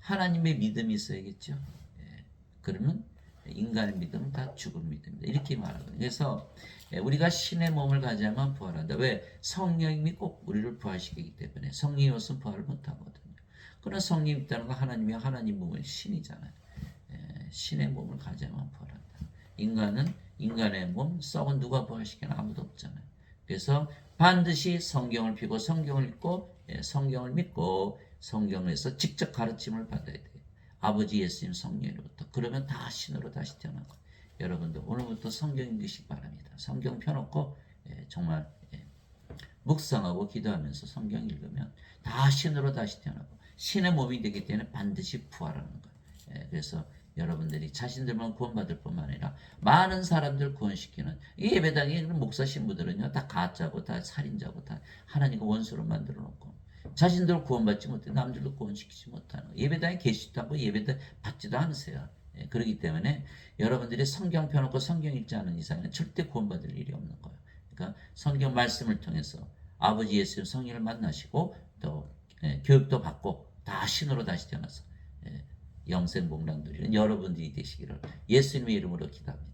하나님의 믿음이 있어야겠죠. 예. 그러면 인간의 믿음은 다 죽은 믿음입니다. 이렇게 말하거든요. 그래서 우리가 신의 몸을 가지야만 부활한다. 왜? 성령님이 꼭 우리를 부활시키기 때문에. 성령이 없으면 부활을 못하거든요. 그러나 성령이 있다는 건 하나님이 하나님 몸은 신이잖아요. 신의 몸을 가지야만 부활한다. 인간은 인간의 몸, 썩은 누가 부활시키나 아무도 없잖아요. 그래서 반드시 성경을 피고 성경을 읽고 성경을 믿고 성경에서 직접 가르침을 받아야 돼요. 아버지 예수님 성령으로부터. 그러면 다 신으로 다시 태어나고. 여러분도 오늘부터 성경 읽으시기 바랍니다. 성경 펴놓고 정말 묵상하고 기도하면서 성경 읽으면 다 신으로 다시 태어나고 신의 몸이 되기 때문에 반드시 부활하는 거예요. 그래서 여러분들이 자신들만 구원받을 뿐만 아니라 많은 사람들 구원시키는 이 예배당에 있는 목사 신부들은요 다 가짜고 다 살인자고 다 하나님과 원수로 만들어 놓고 자신들 구원받지 못해 남들도 구원시키지 못하는 거예요. 예배당에 계시지도 않고 예배당 받지도 않으세요. 그렇기 때문에 여러분들이 성경 펴놓고 성경 읽지 않은 이상은 절대 구원받을 일이 없는 거예요. 그러니까 성경 말씀을 통해서 아버지 예수님 성령을 만나시고 또 교육도 받고 다 신으로 다시 태어나서 영생 복랑 누리는 여러분들이 되시기를 예수님의 이름으로 기도합니다.